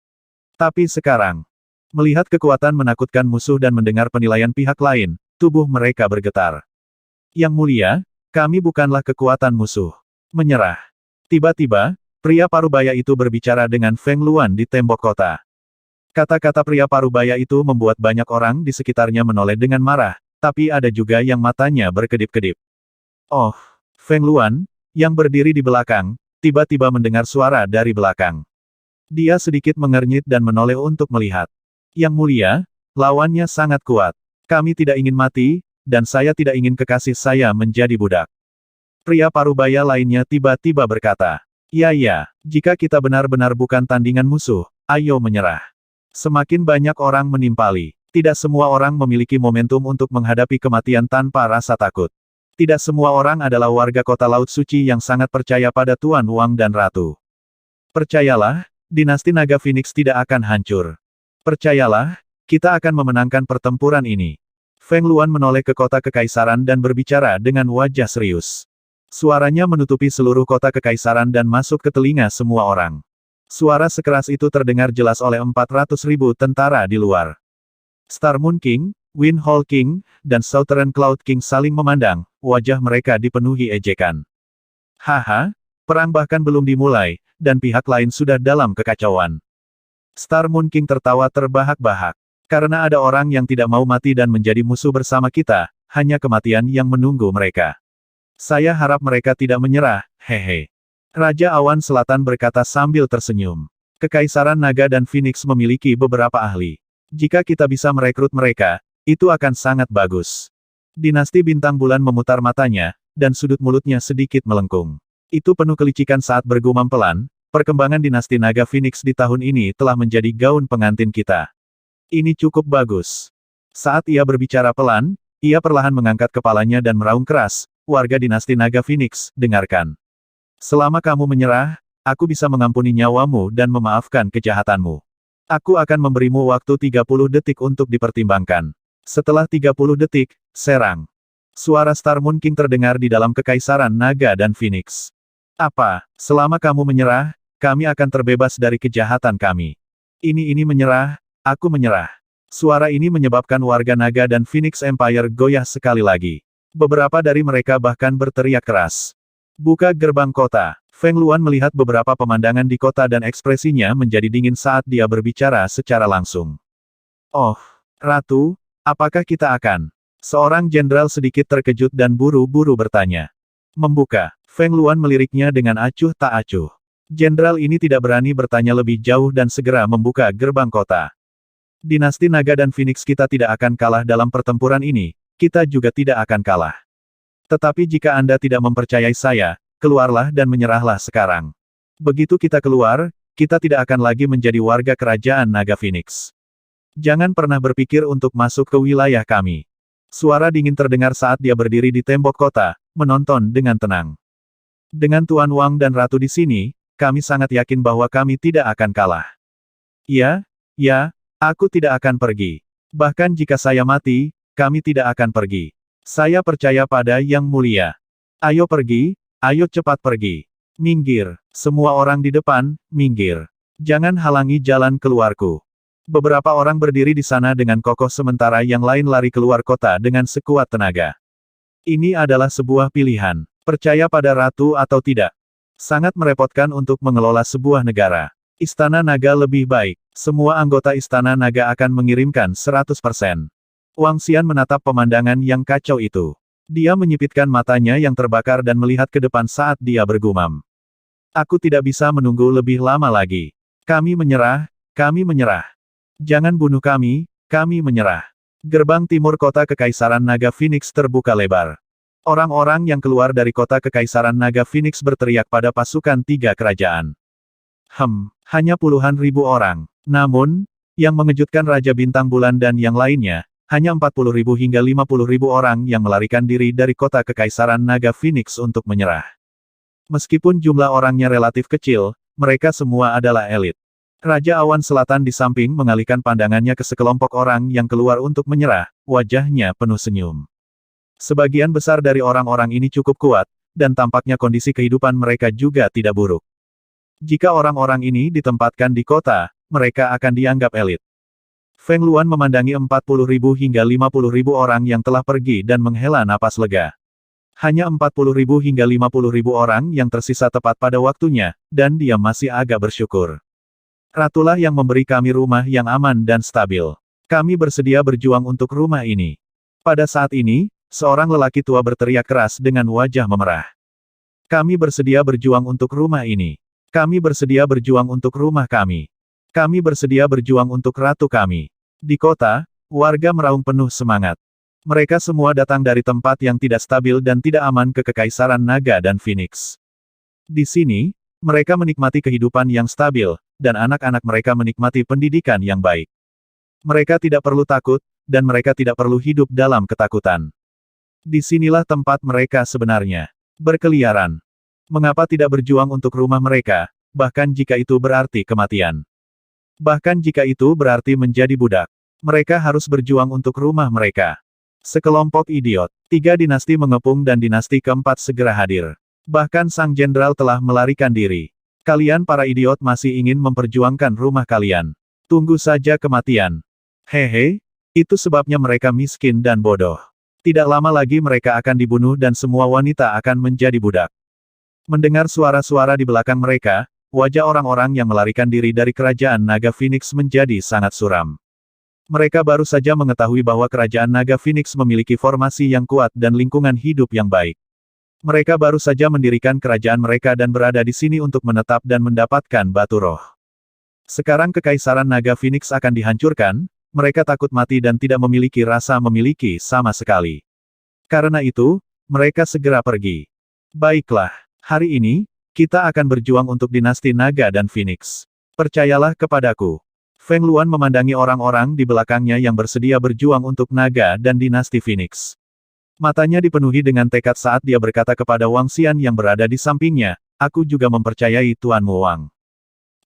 Tapi sekarang, melihat kekuatan menakutkan musuh dan mendengar penilaian pihak lain, tubuh mereka bergetar. Yang mulia, kami bukanlah kekuatan musuh. Menyerah. Tiba-tiba, pria parubaya itu berbicara dengan Feng Luan di tembok kota. Kata-kata pria parubaya itu membuat banyak orang di sekitarnya menoleh dengan marah, tapi ada juga yang matanya berkedip-kedip. Oh, Feng Luan, yang berdiri di belakang, tiba-tiba mendengar suara dari belakang. Dia sedikit mengernyit dan menoleh untuk melihat. Yang mulia, lawannya sangat kuat. Kami tidak ingin mati, dan saya tidak ingin kekasih saya menjadi budak. Pria parubaya lainnya tiba-tiba berkata. Ya, jika kita benar-benar bukan tandingan musuh, ayo menyerah. Semakin banyak orang menimpali. Tidak semua orang memiliki momentum untuk menghadapi kematian tanpa rasa takut. Tidak semua orang adalah warga kota Laut Suci yang sangat percaya pada Tuan Wang dan Ratu. Percayalah, dinasti Naga Phoenix tidak akan hancur. Percayalah, kita akan memenangkan pertempuran ini. Feng Luan menoleh ke kota kekaisaran dan berbicara dengan wajah serius. Suaranya menutupi seluruh kota kekaisaran dan masuk ke telinga semua orang. Suara sekeras itu terdengar jelas oleh 400.000 tentara di luar. Star Moon King, Wind Hall King, dan Southern Cloud King saling memandang, wajah mereka dipenuhi ejekan. Haha, perang bahkan belum dimulai, dan pihak lain sudah dalam kekacauan. Star Moon King tertawa terbahak-bahak. Karena ada orang yang tidak mau mati dan menjadi musuh bersama kita, hanya kematian yang menunggu mereka. Saya harap mereka tidak menyerah, hehe. Raja Awan Selatan berkata sambil tersenyum. Kekaisaran Naga dan Phoenix memiliki beberapa ahli. Jika kita bisa merekrut mereka, itu akan sangat bagus. Dinasti Bintang Bulan memutar matanya, dan sudut mulutnya sedikit melengkung. Itu penuh kelicikan saat bergumam pelan, perkembangan dinasti Naga Phoenix di tahun ini telah menjadi gaun pengantin kita. Ini cukup bagus. Saat ia berbicara pelan, ia perlahan mengangkat kepalanya dan meraung keras, warga dinasti Naga Phoenix, dengarkan. Selama kamu menyerah, aku bisa mengampuni nyawamu dan memaafkan kejahatanmu. Aku akan memberimu waktu 30 detik untuk dipertimbangkan. Setelah 30 detik, serang. Suara Star Moon King terdengar di dalam kekaisaran Naga dan Phoenix. Apa, selama kamu menyerah, kami akan terbebas dari kejahatan kami. Ini menyerah. Aku menyerah. Suara ini menyebabkan warga Naga dan Phoenix Empire goyah sekali lagi. Beberapa dari mereka bahkan berteriak keras. Buka gerbang kota. Feng Luan melihat beberapa pemandangan di kota dan ekspresinya menjadi dingin saat dia berbicara secara langsung. Oh, Ratu, apakah kita akan? Seorang jenderal sedikit terkejut dan buru-buru bertanya. Membuka. Feng Luan meliriknya dengan acuh tak acuh. Jenderal ini tidak berani bertanya lebih jauh dan segera membuka gerbang kota. Dinasti Naga dan Phoenix kita tidak akan kalah dalam pertempuran ini, kita juga tidak akan kalah. Tetapi jika Anda tidak mempercayai saya, keluarlah dan menyerahlah sekarang. Begitu kita keluar, kita tidak akan lagi menjadi warga kerajaan Naga Phoenix. Jangan pernah berpikir untuk masuk ke wilayah kami. Suara dingin terdengar saat dia berdiri di tembok kota, menonton dengan tenang. Dengan Tuan Wang dan Ratu di sini, kami sangat yakin bahwa kami tidak akan kalah. Ya, aku tidak akan pergi. Bahkan jika saya mati, kami tidak akan pergi. Saya percaya pada Yang Mulia. Ayo pergi, ayo cepat pergi. Minggir, semua orang di depan, minggir. Jangan halangi jalan keluarku. Beberapa orang berdiri di sana dengan kokoh sementara yang lain lari keluar kota dengan sekuat tenaga. Ini adalah sebuah pilihan. Percaya pada Ratu atau tidak. Sangat merepotkan untuk mengelola sebuah negara. Istana Naga lebih baik. Semua anggota Istana Naga akan mengirimkan 100%. Wang Xian menatap pemandangan yang kacau itu. Dia menyipitkan matanya yang terbakar dan melihat ke depan saat dia bergumam. Aku tidak bisa menunggu lebih lama lagi. Kami menyerah, kami menyerah. Jangan bunuh kami menyerah. Gerbang timur kota Kekaisaran Naga Phoenix terbuka lebar. Orang-orang yang keluar dari kota Kekaisaran Naga Phoenix berteriak pada pasukan tiga kerajaan. Hanya puluhan ribu orang. Namun, yang mengejutkan Raja Bintang Bulan dan yang lainnya, hanya 40.000 hingga 50.000 orang yang melarikan diri dari kota Kekaisaran Naga Phoenix untuk menyerah. Meskipun jumlah orangnya relatif kecil, mereka semua adalah elit. Raja Awan Selatan di samping mengalihkan pandangannya ke sekelompok orang yang keluar untuk menyerah, wajahnya penuh senyum. Sebagian besar dari orang-orang ini cukup kuat, dan tampaknya kondisi kehidupan mereka juga tidak buruk. Jika orang-orang ini ditempatkan di kota, mereka akan dianggap elit. Feng Luan memandangi 40.000 hingga 50.000 orang yang telah pergi dan menghela napas lega. Hanya 40.000 hingga 50.000 orang yang tersisa tepat pada waktunya, dan dia masih agak bersyukur. Ratulah yang memberi kami rumah yang aman dan stabil. Kami bersedia berjuang untuk rumah ini. Pada saat ini, seorang lelaki tua berteriak keras dengan wajah memerah. Kami bersedia berjuang untuk rumah ini. Kami bersedia berjuang untuk rumah kami. Kami bersedia berjuang untuk ratu kami. Di kota, warga meraung penuh semangat. Mereka semua datang dari tempat yang tidak stabil dan tidak aman ke Kekaisaran Naga dan Phoenix. Di sini, mereka menikmati kehidupan yang stabil, dan anak-anak mereka menikmati pendidikan yang baik. Mereka tidak perlu takut, dan mereka tidak perlu hidup dalam ketakutan. Disinilah tempat mereka sebenarnya berkeliaran. Mengapa tidak berjuang untuk rumah mereka, bahkan jika itu berarti kematian. Bahkan jika itu berarti menjadi budak. Mereka harus berjuang untuk rumah mereka. Sekelompok idiot. 3 dinasti mengepung dan dinasti keempat segera hadir. Bahkan sang jenderal telah melarikan diri. Kalian para idiot masih ingin memperjuangkan rumah kalian. Tunggu saja kematian. Hehe, itu sebabnya mereka miskin dan bodoh. Tidak lama lagi mereka akan dibunuh dan semua wanita akan menjadi budak. Mendengar suara-suara di belakang mereka, wajah orang-orang yang melarikan diri dari kerajaan Naga Phoenix menjadi sangat suram. Mereka baru saja mengetahui bahwa kerajaan Naga Phoenix memiliki formasi yang kuat dan lingkungan hidup yang baik. Mereka baru saja mendirikan kerajaan mereka dan berada di sini untuk menetap dan mendapatkan batu roh. Sekarang kekaisaran Naga Phoenix akan dihancurkan, mereka takut mati dan tidak memiliki rasa memiliki sama sekali. Karena itu, mereka segera pergi. Baiklah, hari ini, kita akan berjuang untuk dinasti Naga dan Phoenix. Percayalah kepadaku. Feng Luan memandangi orang-orang di belakangnya yang bersedia berjuang untuk Naga dan dinasti Phoenix. Matanya dipenuhi dengan tekad saat dia berkata kepada Wang Xian yang berada di sampingnya, aku juga mempercayai Tuanmu Wang.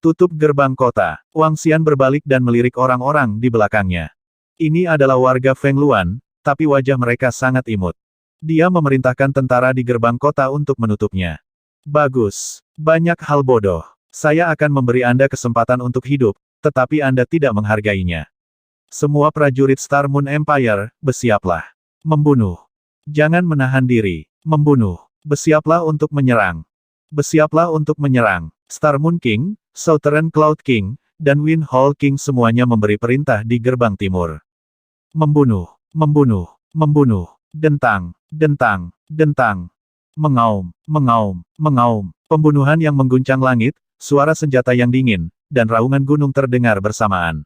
Tutup gerbang kota. Wang Xian berbalik dan melirik orang-orang di belakangnya. Ini adalah warga Feng Luan, tapi wajah mereka sangat imut. Dia memerintahkan tentara di gerbang kota untuk menutupnya. Bagus. Banyak hal bodoh. Saya akan memberi Anda kesempatan untuk hidup, tetapi Anda tidak menghargainya. Semua prajurit Star Moon Empire, bersiaplah. Membunuh. Jangan menahan diri. Membunuh. Bersiaplah untuk menyerang. Bersiaplah untuk menyerang. Star Moon King, Southern Cloud King, dan Wind Hall King semuanya memberi perintah di gerbang timur. Membunuh. Membunuh. Membunuh. Dentang. Dentang. Dentang. Mengaum, mengaum, mengaum. Pembunuhan yang mengguncang langit, suara senjata yang dingin, dan raungan gunung terdengar bersamaan.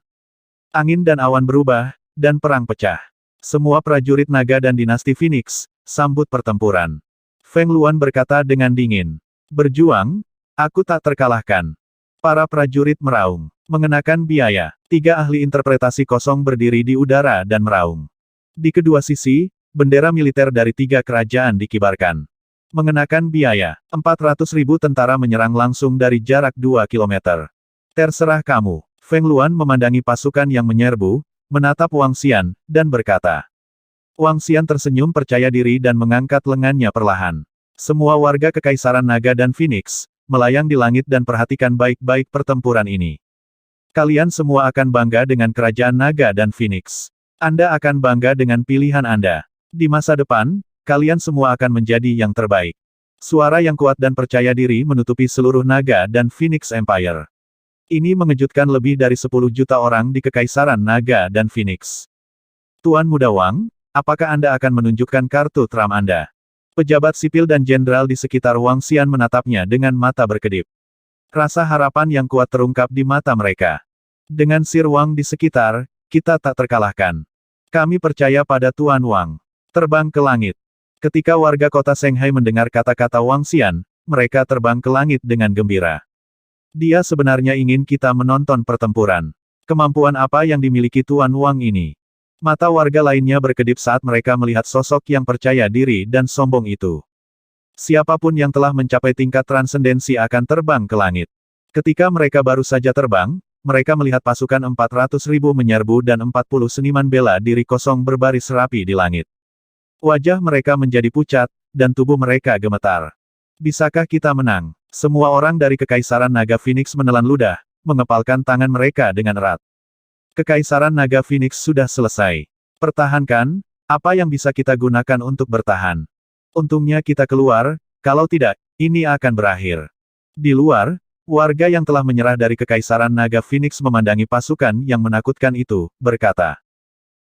Angin dan awan berubah, dan perang pecah. Semua prajurit naga dan dinasti Phoenix, sambut pertempuran. Feng Luan berkata dengan dingin. Berjuang? Aku tak terkalahkan. Para prajurit meraung. Mengenakan biaya. 3 ahli interpretasi kosong berdiri di udara dan meraung. Di kedua sisi, bendera militer dari 3 kerajaan dikibarkan. Mengenakan biaya, 400.000 tentara menyerang langsung dari jarak 2 km. Terserah kamu. Feng Luan memandangi pasukan yang menyerbu, menatap Wang Xian, dan berkata. Wang Xian tersenyum percaya diri dan mengangkat lengannya perlahan. Semua warga Kekaisaran Naga dan Phoenix, melayang di langit dan perhatikan baik-baik pertempuran ini. Kalian semua akan bangga dengan kerajaan Naga dan Phoenix. Anda akan bangga dengan pilihan Anda. Di masa depan, kalian semua akan menjadi yang terbaik. Suara yang kuat dan percaya diri menutupi seluruh Naga dan Phoenix Empire. Ini mengejutkan lebih dari 10 juta orang di Kekaisaran Naga dan Phoenix. Tuan Muda Wang, apakah Anda akan menunjukkan kartu trump Anda? Pejabat sipil dan jenderal di sekitar Wang Xian menatapnya dengan mata berkedip. Rasa harapan yang kuat terungkap di mata mereka. Dengan Sir Wang di sekitar, kita tak terkalahkan. Kami percaya pada Tuan Wang. Terbang ke langit. Ketika warga kota Shanghai mendengar kata-kata Wang Xian, mereka terbang ke langit dengan gembira. Dia sebenarnya ingin kita menonton pertempuran. Kemampuan apa yang dimiliki Tuan Wang ini? Mata warga lainnya berkedip saat mereka melihat sosok yang percaya diri dan sombong itu. Siapapun yang telah mencapai tingkat transendensi akan terbang ke langit. Ketika mereka baru saja terbang, mereka melihat pasukan 400.000 menyerbu dan 40 seniman bela diri kosong berbaris rapi di langit. Wajah mereka menjadi pucat, dan tubuh mereka gemetar. Bisakah kita menang? Semua orang dari Kekaisaran Naga Phoenix menelan ludah, mengepalkan tangan mereka dengan erat. Kekaisaran Naga Phoenix sudah selesai. Pertahankan, apa yang bisa kita gunakan untuk bertahan. Untungnya kita keluar, kalau tidak, ini akan berakhir. Di luar, warga yang telah menyerah dari Kekaisaran Naga Phoenix memandangi pasukan yang menakutkan itu, berkata.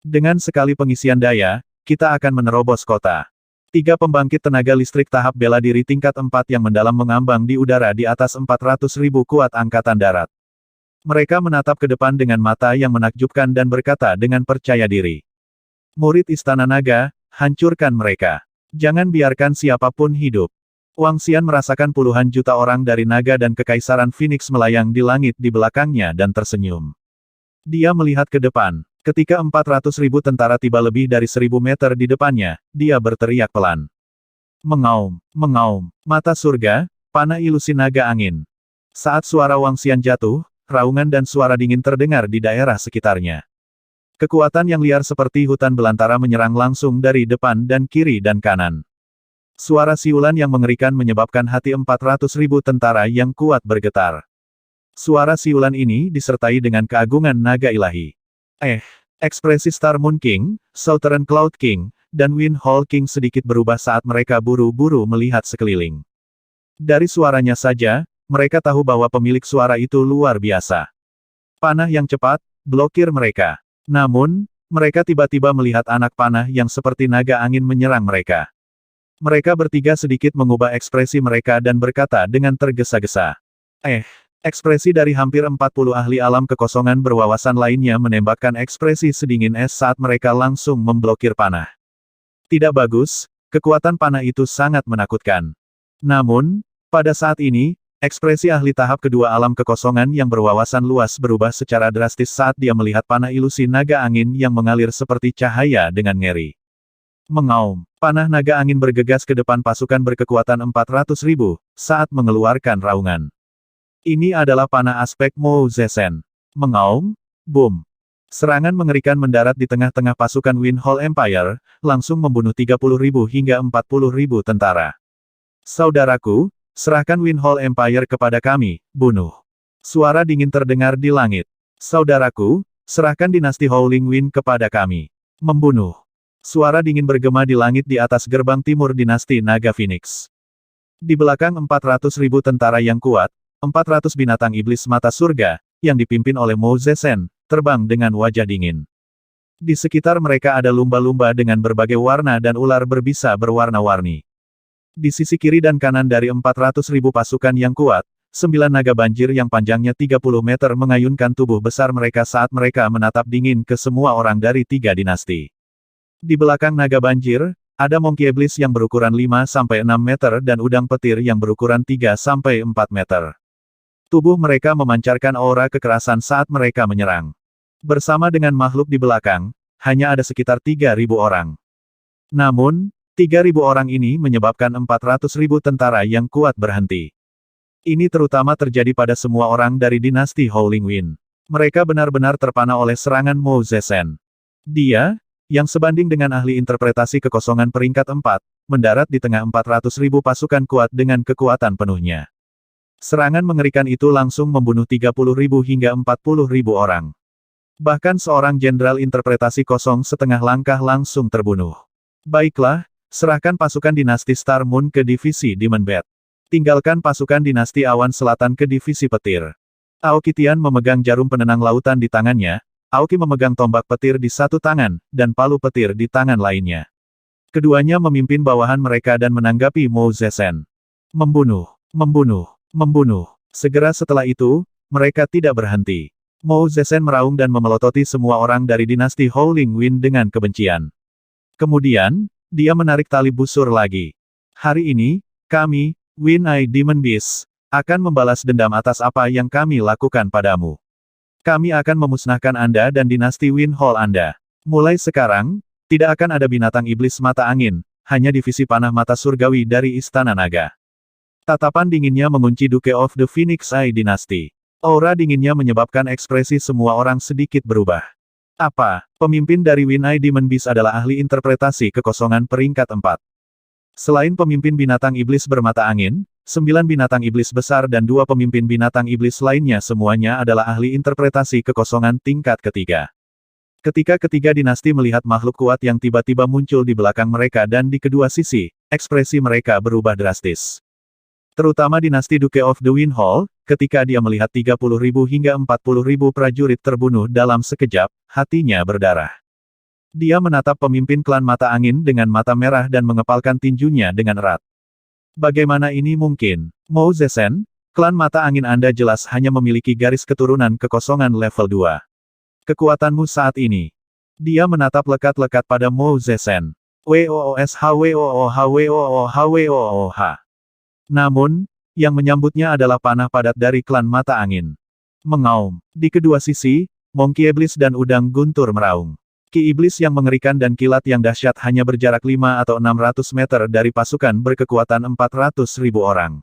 Dengan sekali pengisian daya, kita akan menerobos kota. 3 pembangkit tenaga listrik tahap bela diri tingkat 4 yang mendalam mengambang di udara di atas 400.000 kuat angkatan darat. Mereka menatap ke depan dengan mata yang menakjubkan dan berkata dengan percaya diri. Murid Istana Naga, hancurkan mereka. Jangan biarkan siapapun hidup. Wang Xian merasakan puluhan juta orang dari Naga dan Kekaisaran Phoenix melayang di langit di belakangnya dan tersenyum. Dia melihat ke depan. Ketika 400.000 tentara tiba lebih dari 1.000 meter di depannya, dia berteriak pelan. Mengaum, mengaum, mata surga, panah ilusi naga angin. Saat suara Wang Xian jatuh, raungan dan suara dingin terdengar di daerah sekitarnya. Kekuatan yang liar seperti hutan belantara menyerang langsung dari depan dan kiri dan kanan. Suara siulan yang mengerikan menyebabkan hati 400.000 tentara yang kuat bergetar. Suara siulan ini disertai dengan keagungan naga ilahi. Ekspresi Star Moon King, Southern Cloud King, dan Wind Hall King sedikit berubah saat mereka buru-buru melihat sekeliling. Dari suaranya saja, mereka tahu bahwa pemilik suara itu luar biasa. Panah yang cepat, blokir mereka. Namun, mereka tiba-tiba melihat anak panah yang seperti naga angin menyerang mereka. Mereka bertiga sedikit mengubah ekspresi mereka dan berkata dengan tergesa-gesa. Ekspresi dari hampir 40 ahli alam kekosongan berwawasan lainnya menembakkan ekspresi sedingin es saat mereka langsung memblokir panah. Tidak bagus, kekuatan panah itu sangat menakutkan. Namun, pada saat ini, ekspresi ahli tahap kedua alam kekosongan yang berwawasan luas berubah secara drastis saat dia melihat panah ilusi naga angin yang mengalir seperti cahaya dengan ngeri. Mengaum, panah naga angin bergegas ke depan pasukan berkekuatan 400.000, saat mengeluarkan raungan. Ini adalah panah aspek Mou Zesen. Mengaum, boom. Serangan mengerikan mendarat di tengah-tengah pasukan Wind Hall Empire, langsung membunuh 30.000 hingga 40.000 tentara. Saudaraku, serahkan Wind Hall Empire kepada kami, bunuh. Suara dingin terdengar di langit. Saudaraku, serahkan dinasti Howling Wind kepada kami. Membunuh. Suara dingin bergema di langit di atas gerbang timur dinasti Naga Phoenix. Di belakang 400.000 tentara yang kuat, 400 binatang iblis mata surga, yang dipimpin oleh Mou Zesen, terbang dengan wajah dingin. Di sekitar mereka ada lumba-lumba dengan berbagai warna dan ular berbisa berwarna-warni. Di sisi kiri dan kanan dari 400.000 pasukan yang kuat, 9 naga banjir yang panjangnya 30 meter mengayunkan tubuh besar mereka saat mereka menatap dingin ke semua orang dari 3 dinasti. Di belakang naga banjir, ada monkey iblis yang berukuran 5-6 meter dan udang petir yang berukuran 3-4 meter. Tubuh mereka memancarkan aura kekerasan saat mereka menyerang. Bersama dengan makhluk di belakang, hanya ada sekitar 3.000 orang. Namun, 3.000 orang ini menyebabkan 400.000 tentara yang kuat berhenti. Ini terutama terjadi pada semua orang dari dinasti Howling Wind. Mereka benar-benar terpana oleh serangan Mou Zesen. Dia, yang sebanding dengan ahli interpretasi kekosongan peringkat 4, mendarat di tengah 400.000 pasukan kuat dengan kekuatan penuhnya. Serangan mengerikan itu langsung membunuh 30.000 hingga 40.000 orang. Bahkan seorang jenderal interpretasi kosong setengah langkah langsung terbunuh. Baiklah, serahkan pasukan dinasti Star Moon ke divisi Demon Bat. Tinggalkan pasukan dinasti Awan Selatan ke divisi petir. Aoki Tian memegang jarum penenang lautan di tangannya, Aoki memegang tombak petir di satu tangan, dan palu petir di tangan lainnya. Keduanya memimpin bawahan mereka dan menanggapi Mou Zesen. Membunuh, membunuh. Membunuh. Segera setelah itu, mereka tidak berhenti. Mou Zesen meraung dan memelototi semua orang dari dinasti Howling Wind dengan kebencian. Kemudian, dia menarik tali busur lagi. Hari ini, kami, Wind Eye Demon Beast, akan membalas dendam atas apa yang kami lakukan padamu. Kami akan memusnahkan Anda dan dinasti Wind Hall Anda. Mulai sekarang, tidak akan ada binatang iblis mata angin, hanya divisi panah mata surgawi dari Istana Naga. Tatapan dinginnya mengunci Duke of the Phoenix Eye Dynasty. Aura dinginnya menyebabkan ekspresi semua orang sedikit berubah. Apa? Pemimpin dari Wind Eye Demon Beast adalah ahli interpretasi kekosongan peringkat 4. Selain pemimpin binatang iblis bermata angin, 9 binatang iblis besar dan 2 pemimpin binatang iblis lainnya semuanya adalah ahli interpretasi kekosongan tingkat ketiga. Ketika ketiga dinasti melihat makhluk kuat yang tiba-tiba muncul di belakang mereka dan di kedua sisi, ekspresi mereka berubah drastis. Terutama dinasti Duke of the Wind Hall, ketika dia melihat 30.000 hingga 40.000 prajurit terbunuh dalam sekejap, hatinya berdarah. Dia menatap pemimpin klan mata angin dengan mata merah dan mengepalkan tinjunya dengan erat. Bagaimana ini mungkin? Mou Zesen, klan mata angin Anda jelas hanya memiliki garis keturunan kekosongan level 2. Kekuatanmu saat ini. Dia menatap lekat-lekat pada Mou Zesen. WOOSHWOOHWOOHWOOH. Namun, yang menyambutnya adalah panah padat dari klan mata angin. Mengaum. Di kedua sisi, monkey iblis dan udang guntur meraung. Ki iblis yang mengerikan dan kilat yang dahsyat hanya berjarak 5 atau 600 meter dari pasukan berkekuatan 400.000 orang.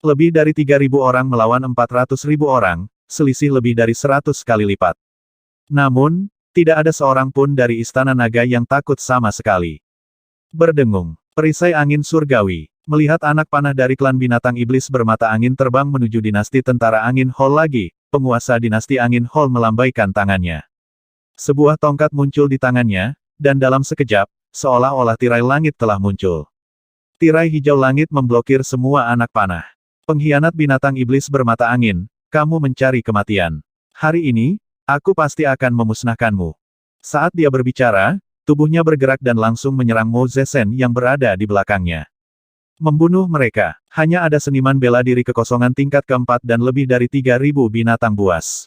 Lebih dari 3.000 orang melawan 400.000 orang, selisih lebih dari 100 kali lipat. Namun, tidak ada seorang pun dari Istana Naga yang takut sama sekali. Berdengung, perisai angin surgawi. Melihat anak panah dari klan binatang iblis bermata angin terbang menuju dinasti tentara angin Hall lagi, penguasa dinasti angin Hall melambaikan tangannya. Sebuah tongkat muncul di tangannya, dan dalam sekejap, seolah-olah tirai langit telah muncul. Tirai hijau langit memblokir semua anak panah. Pengkhianat binatang iblis bermata angin, kamu mencari kematian. Hari ini, aku pasti akan memusnahkanmu. Saat dia berbicara, tubuhnya bergerak dan langsung menyerang Mo Zesen yang berada di belakangnya. Membunuh mereka. Hanya ada seniman bela diri kekosongan tingkat keempat dan lebih dari 3.000 binatang buas.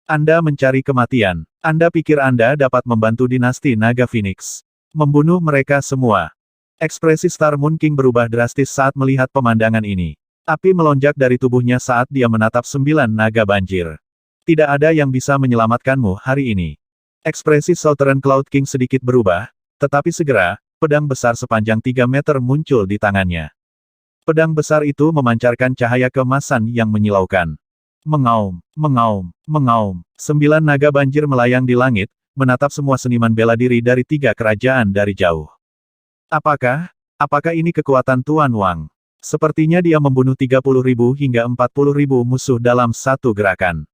Anda mencari kematian. Anda pikir Anda dapat membantu dinasti Naga Phoenix. Membunuh mereka semua. Ekspresi Star Moon King berubah drastis saat melihat pemandangan ini. Api melonjak dari tubuhnya saat dia menatap 9 naga banjir. Tidak ada yang bisa menyelamatkanmu hari ini. Ekspresi Southern Cloud King sedikit berubah, tetapi segera, pedang besar sepanjang 3 meter muncul di tangannya. Pedang besar itu memancarkan cahaya keemasan yang menyilaukan. Mengaum, mengaum, mengaum. 9 naga banjir melayang di langit, menatap semua seniman bela diri dari 3 kerajaan dari jauh. Apakah ini kekuatan Tuan Wang? Sepertinya dia membunuh 30.000 hingga 40.000 musuh dalam satu gerakan.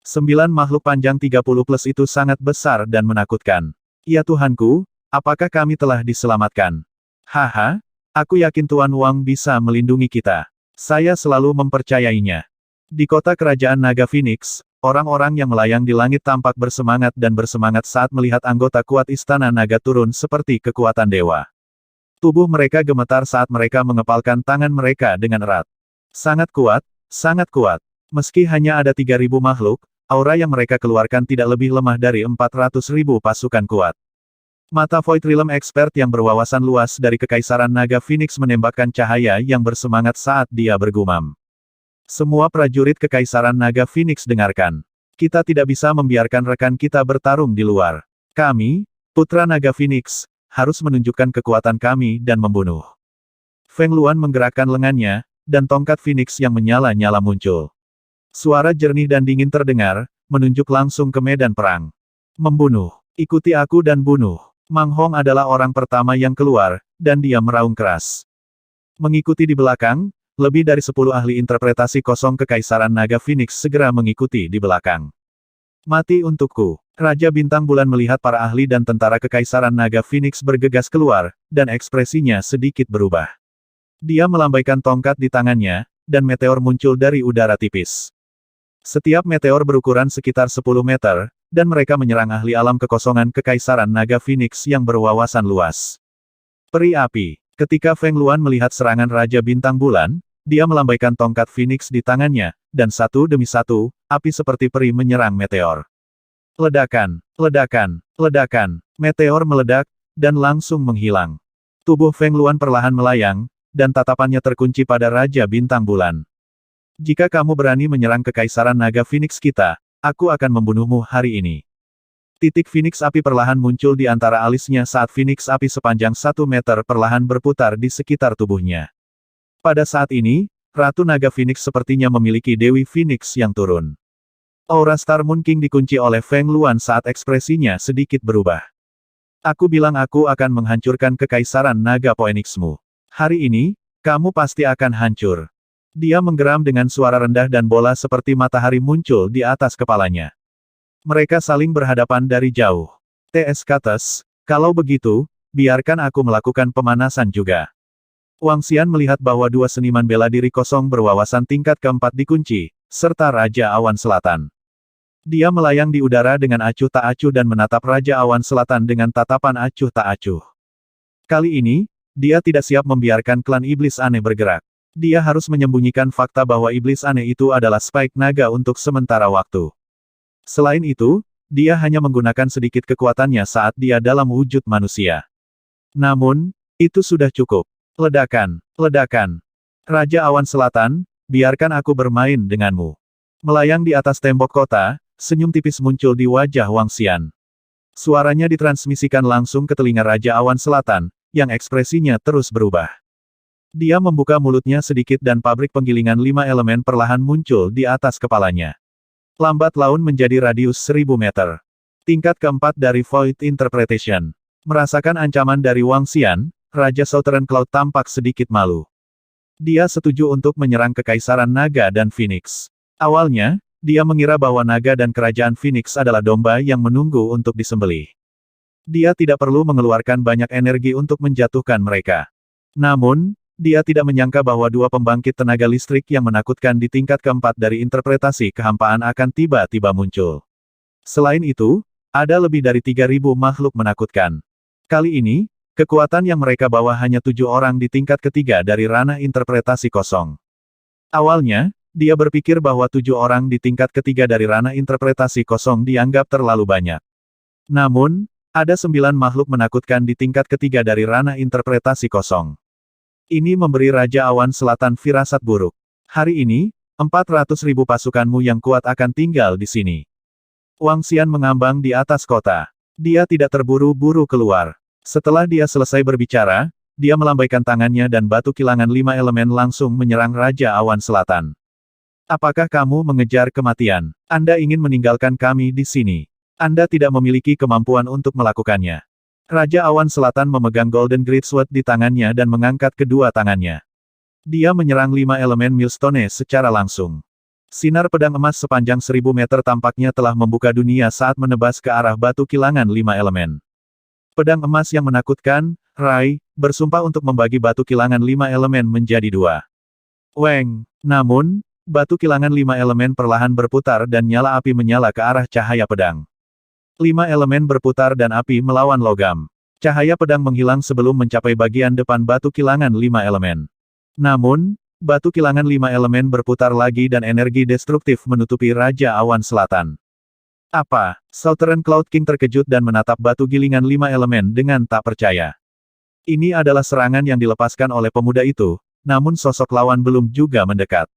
9 makhluk panjang 30 plus itu sangat besar dan menakutkan. Ya Tuhanku, apakah kami telah diselamatkan? Haha, aku yakin Tuan Wang bisa melindungi kita. Saya selalu mempercayainya. Di kota kerajaan Naga Phoenix, orang-orang yang melayang di langit tampak bersemangat dan bersemangat saat melihat anggota kuat Istana Naga turun seperti kekuatan dewa. Tubuh mereka gemetar saat mereka mengepalkan tangan mereka dengan erat. Sangat kuat, sangat kuat. Meski hanya ada 3.000 makhluk, aura yang mereka keluarkan tidak lebih lemah dari 400.000 pasukan kuat. Mata Void Realm Expert yang berwawasan luas dari Kekaisaran Naga Phoenix menembakkan cahaya yang bersemangat saat dia bergumam. Semua prajurit Kekaisaran Naga Phoenix dengarkan. Kita tidak bisa membiarkan rekan kita bertarung di luar. Kami, Putra Naga Phoenix, harus menunjukkan kekuatan kami dan membunuh. Feng Luan menggerakkan lengannya, dan tongkat Phoenix yang menyala-nyala muncul. Suara jernih dan dingin terdengar, menunjuk langsung ke medan perang. Membunuh. Ikuti aku dan bunuh. Mang Hong adalah orang pertama yang keluar, dan dia meraung keras. Mengikuti di belakang, lebih dari 10 ahli interpretasi kosong Kekaisaran Naga Phoenix segera mengikuti di belakang. Mati untukku. Raja Bintang Bulan melihat para ahli dan tentara Kekaisaran Naga Phoenix bergegas keluar, dan ekspresinya sedikit berubah. Dia melambaikan tongkat di tangannya, dan meteor muncul dari udara tipis. Setiap meteor berukuran sekitar 10 meter, dan mereka menyerang ahli alam kekosongan Kekaisaran Naga Phoenix yang berwawasan luas. Peri api. Ketika Feng Luan melihat serangan Raja Bintang Bulan, dia melambaikan tongkat Phoenix di tangannya, dan satu demi satu, api seperti peri menyerang meteor. Ledakan, ledakan, ledakan, meteor meledak, dan langsung menghilang. Tubuh Feng Luan perlahan melayang, dan tatapannya terkunci pada Raja Bintang Bulan. Jika kamu berani menyerang Kekaisaran Naga Phoenix kita, aku akan membunuhmu hari ini. Titik Phoenix api perlahan muncul di antara alisnya saat Phoenix api sepanjang 1 meter perlahan berputar di sekitar tubuhnya. Pada saat ini, Ratu Naga Phoenix sepertinya memiliki Dewi Phoenix yang turun. Aura Star Moon King dikunci oleh Feng Luan saat ekspresinya sedikit berubah. Aku bilang aku akan menghancurkan Kekaisaran Naga Phoenixmu. Hari ini, kamu pasti akan hancur. Dia menggeram dengan suara rendah dan bola seperti matahari muncul di atas kepalanya. Mereka saling berhadapan dari jauh. T.S. Kates, kalau begitu, biarkan aku melakukan pemanasan juga. Wang Xian melihat bahwa 2 seniman bela diri kosong berwawasan tingkat keempat dikunci, serta Raja Awan Selatan. Dia melayang di udara dengan acuh tak acuh dan menatap Raja Awan Selatan dengan tatapan acuh tak acuh. Kali ini, dia tidak siap membiarkan klan iblis aneh bergerak. Dia harus menyembunyikan fakta bahwa iblis aneh itu adalah Spike Naga untuk sementara waktu. Selain itu, dia hanya menggunakan sedikit kekuatannya saat dia dalam wujud manusia. Namun, itu sudah cukup. Ledakan, ledakan. Raja Awan Selatan, biarkan aku bermain denganmu. Melayang di atas tembok kota, senyum tipis muncul di wajah Wang Xian. Suaranya ditransmisikan langsung ke telinga Raja Awan Selatan, yang ekspresinya terus berubah. Dia membuka mulutnya sedikit dan pabrik penggilingan 5 elemen perlahan muncul di atas kepalanya. Lambat laun menjadi radius 1000 meter. Tingkat keempat dari Void Interpretation. Merasakan ancaman dari Wang Xian, Raja Southern Cloud tampak sedikit malu. Dia setuju untuk menyerang Kekaisaran Naga dan Phoenix. Awalnya, dia mengira bahwa naga dan kerajaan Phoenix adalah domba yang menunggu untuk disembelih. Dia tidak perlu mengeluarkan banyak energi untuk menjatuhkan mereka. Namun, dia tidak menyangka bahwa dua pembangkit tenaga listrik yang menakutkan di tingkat keempat dari interpretasi kehampaan akan tiba-tiba muncul. Selain itu, ada lebih dari 3.000 makhluk menakutkan. Kali ini, kekuatan yang mereka bawa hanya 7 orang di tingkat ketiga dari ranah interpretasi kosong. Awalnya, dia berpikir bahwa 7 orang di tingkat ketiga dari ranah interpretasi kosong dianggap terlalu banyak. Namun, ada 9 makhluk menakutkan di tingkat ketiga dari ranah interpretasi kosong. Ini memberi Raja Awan Selatan firasat buruk. Hari ini, 400.000 pasukanmu yang kuat akan tinggal di sini. Wang Xian mengambang di atas kota. Dia tidak terburu-buru keluar. Setelah dia selesai berbicara, dia melambaikan tangannya dan batu kilangan 5 elemen langsung menyerang Raja Awan Selatan. Apakah kamu mengejar kematian? Anda ingin meninggalkan kami di sini. Anda tidak memiliki kemampuan untuk melakukannya. Raja Awan Selatan memegang Golden Great Sword di tangannya dan mengangkat kedua tangannya. Dia menyerang 5 elemen Millstone secara langsung. Sinar pedang emas sepanjang 1000 meter tampaknya telah membuka dunia saat menebas ke arah batu kilangan 5 elemen. Pedang emas yang menakutkan, Rai, bersumpah untuk membagi batu kilangan 5 elemen menjadi 2. Weng, namun, batu kilangan 5 elemen perlahan berputar dan nyala api menyala ke arah cahaya pedang. 5 elemen berputar dan api melawan logam. Cahaya pedang menghilang sebelum mencapai bagian depan batu kilangan 5 elemen. Namun, batu kilangan 5 elemen berputar lagi dan energi destruktif menutupi Raja Awan Selatan. Apa? Southern Cloud King terkejut dan menatap batu gilingan 5 elemen dengan tak percaya. Ini adalah serangan yang dilepaskan oleh pemuda itu, namun sosok lawan belum juga mendekat.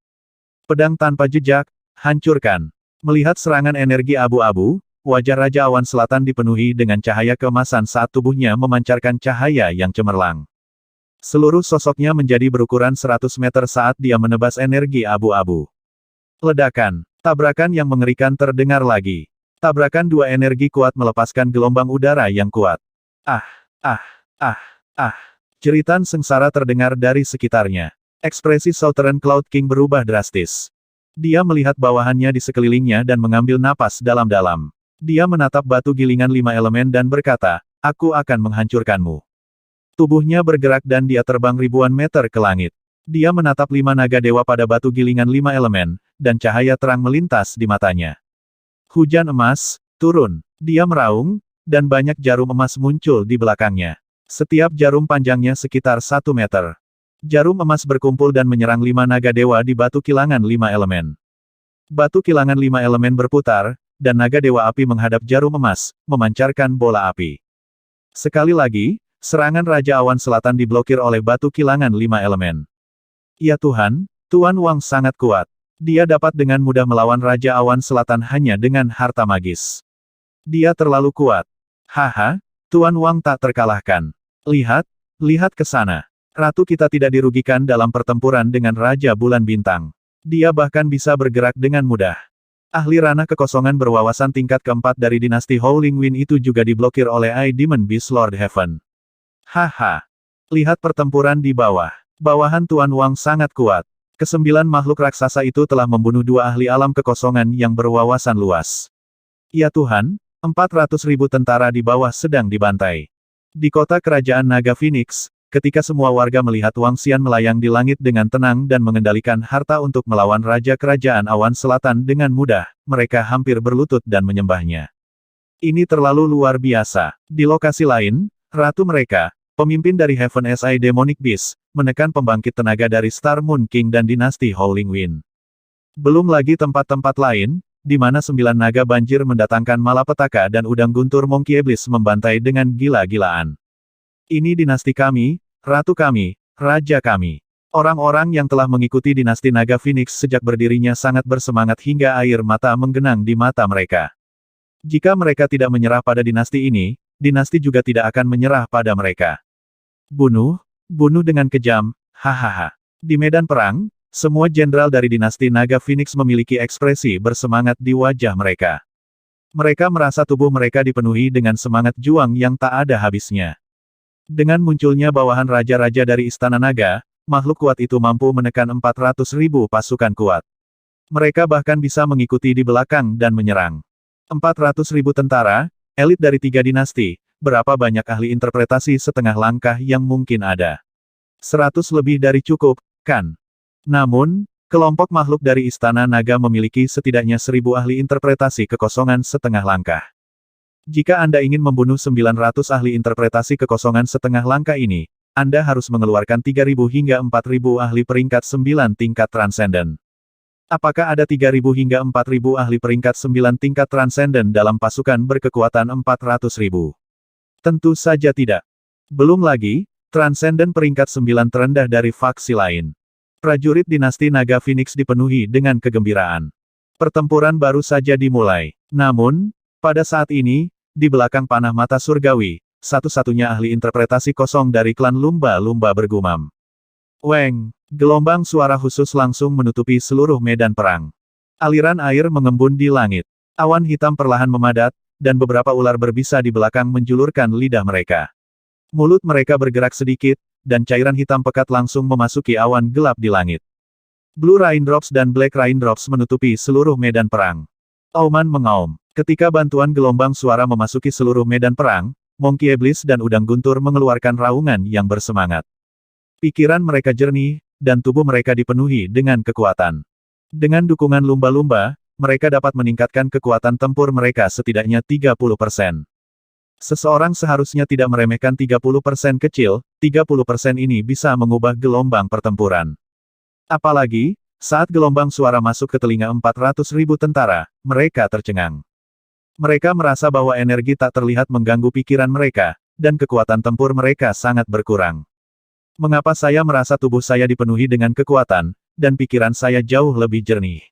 Pedang tanpa jejak, hancurkan. Melihat serangan energi abu-abu, wajah Raja Awan Selatan dipenuhi dengan cahaya keemasan saat tubuhnya memancarkan cahaya yang cemerlang. Seluruh sosoknya menjadi berukuran 100 meter saat dia menebas energi abu-abu. Ledakan, tabrakan yang mengerikan terdengar lagi. Tabrakan dua energi kuat melepaskan gelombang udara yang kuat. Ah, ah, ah, ah. Jeritan sengsara terdengar dari sekitarnya. Ekspresi Southern Cloud King berubah drastis. Dia melihat bawahannya di sekelilingnya dan mengambil napas dalam-dalam. Dia menatap batu gilingan 5 elemen dan berkata, aku akan menghancurkanmu. Tubuhnya bergerak dan dia terbang ribuan meter ke langit. Dia menatap 5 naga dewa pada batu gilingan 5 elemen, dan cahaya terang melintas di matanya. Hujan emas, turun. Dia meraung, dan banyak jarum emas muncul di belakangnya. Setiap jarum panjangnya sekitar 1 meter. Jarum emas berkumpul dan menyerang 5 naga dewa di batu kilangan 5 elemen. Batu kilangan 5 elemen berputar, dan naga dewa api menghadap jarum emas, memancarkan bola api. Sekali lagi, serangan Raja Awan Selatan diblokir oleh batu kilangan 5 elemen. Ya Tuhan, Tuan Wang sangat kuat. Dia dapat dengan mudah melawan Raja Awan Selatan hanya dengan harta magis. Dia terlalu kuat. Haha, Tuan Wang tak terkalahkan. Lihat, lihat ke sana. Ratu kita tidak dirugikan dalam pertempuran dengan Raja Bulan Bintang. Dia bahkan bisa bergerak dengan mudah. Ahli ranah kekosongan berwawasan tingkat keempat dari dinasti Howling Wind itu juga diblokir oleh I Demon Beast Lord Heaven. Haha. Lihat pertempuran di bawah. Bawahan Tuan Wang sangat kuat. Kesembilan makhluk raksasa itu telah membunuh 2 ahli alam kekosongan yang berwawasan luas. Ya Tuhan, 400.000 tentara di bawah sedang dibantai. Di kota kerajaan Naga Phoenix, ketika semua warga melihat Wang Xian melayang di langit dengan tenang dan mengendalikan harta untuk melawan Raja Kerajaan Awan Selatan dengan mudah, mereka hampir berlutut dan menyembahnya. Ini terlalu luar biasa. Di lokasi lain, ratu mereka, pemimpin dari Heaven SI Demonic Beast, menekan pembangkit tenaga dari Star Moon King dan dinasti Howling Wind. Belum lagi tempat-tempat lain, di mana 9 naga banjir mendatangkan malapetaka dan udang guntur Monkey Iblis membantai dengan gila-gilaan. Ini dinasti kami, ratu kami, raja kami. Orang-orang yang telah mengikuti dinasti Naga Phoenix sejak berdirinya sangat bersemangat hingga air mata menggenang di mata mereka. Jika mereka tidak menyerah pada dinasti ini, dinasti juga tidak akan menyerah pada mereka. Bunuh, bunuh dengan kejam, Hahaha. Di medan perang, semua jenderal dari dinasti Naga Phoenix memiliki ekspresi bersemangat di wajah mereka. Mereka merasa tubuh mereka dipenuhi dengan semangat juang yang tak ada habisnya. Dengan munculnya bawahan raja-raja dari Istana Naga, makhluk kuat itu mampu menekan 400.000 pasukan kuat. Mereka bahkan bisa mengikuti di belakang dan menyerang. 400.000 tentara, elit dari 3 dinasti, berapa banyak ahli interpretasi setengah langkah yang mungkin ada. 100 lebih dari cukup, kan? Namun, kelompok makhluk dari Istana Naga memiliki setidaknya 1000 ahli interpretasi kekosongan setengah langkah. Jika Anda ingin membunuh 900 ahli interpretasi kekosongan setengah langkah ini, Anda harus mengeluarkan 3.000 hingga 4.000 ahli peringkat 9 tingkat transenden. Apakah ada 3.000 hingga 4.000 ahli peringkat 9 tingkat transenden dalam pasukan berkekuatan 400.000? Tentu saja tidak. Belum lagi, transenden peringkat 9 terendah dari faksi lain. Prajurit dinasti Naga Phoenix dipenuhi dengan kegembiraan. Pertempuran baru saja dimulai. Namun, pada saat ini, di belakang panah mata surgawi, satu-satunya ahli interpretasi kosong dari klan lumba-lumba bergumam. Weng, gelombang suara khusus langsung menutupi seluruh medan perang. Aliran air mengembun di langit. Awan hitam perlahan memadat, dan beberapa ular berbisa di belakang menjulurkan lidah mereka. Mulut mereka bergerak sedikit, dan cairan hitam pekat langsung memasuki awan gelap di langit. Blue Raindrops dan Black Raindrops menutupi seluruh medan perang. Auman mengaum. Ketika bantuan gelombang suara memasuki seluruh medan perang, Monkey Iblis dan Udang Guntur mengeluarkan raungan yang bersemangat. Pikiran mereka jernih, dan tubuh mereka dipenuhi dengan kekuatan. Dengan dukungan lumba-lumba, mereka dapat meningkatkan kekuatan tempur mereka setidaknya 30%. Seseorang seharusnya tidak meremehkan 30% kecil, 30% ini bisa mengubah gelombang pertempuran. Apalagi, saat gelombang suara masuk ke telinga 400.000 tentara, mereka tercengang. Mereka merasa bahwa energi tak terlihat mengganggu pikiran mereka, dan kekuatan tempur mereka sangat berkurang. Mengapa saya merasa tubuh saya dipenuhi dengan kekuatan, dan pikiran saya jauh lebih jernih?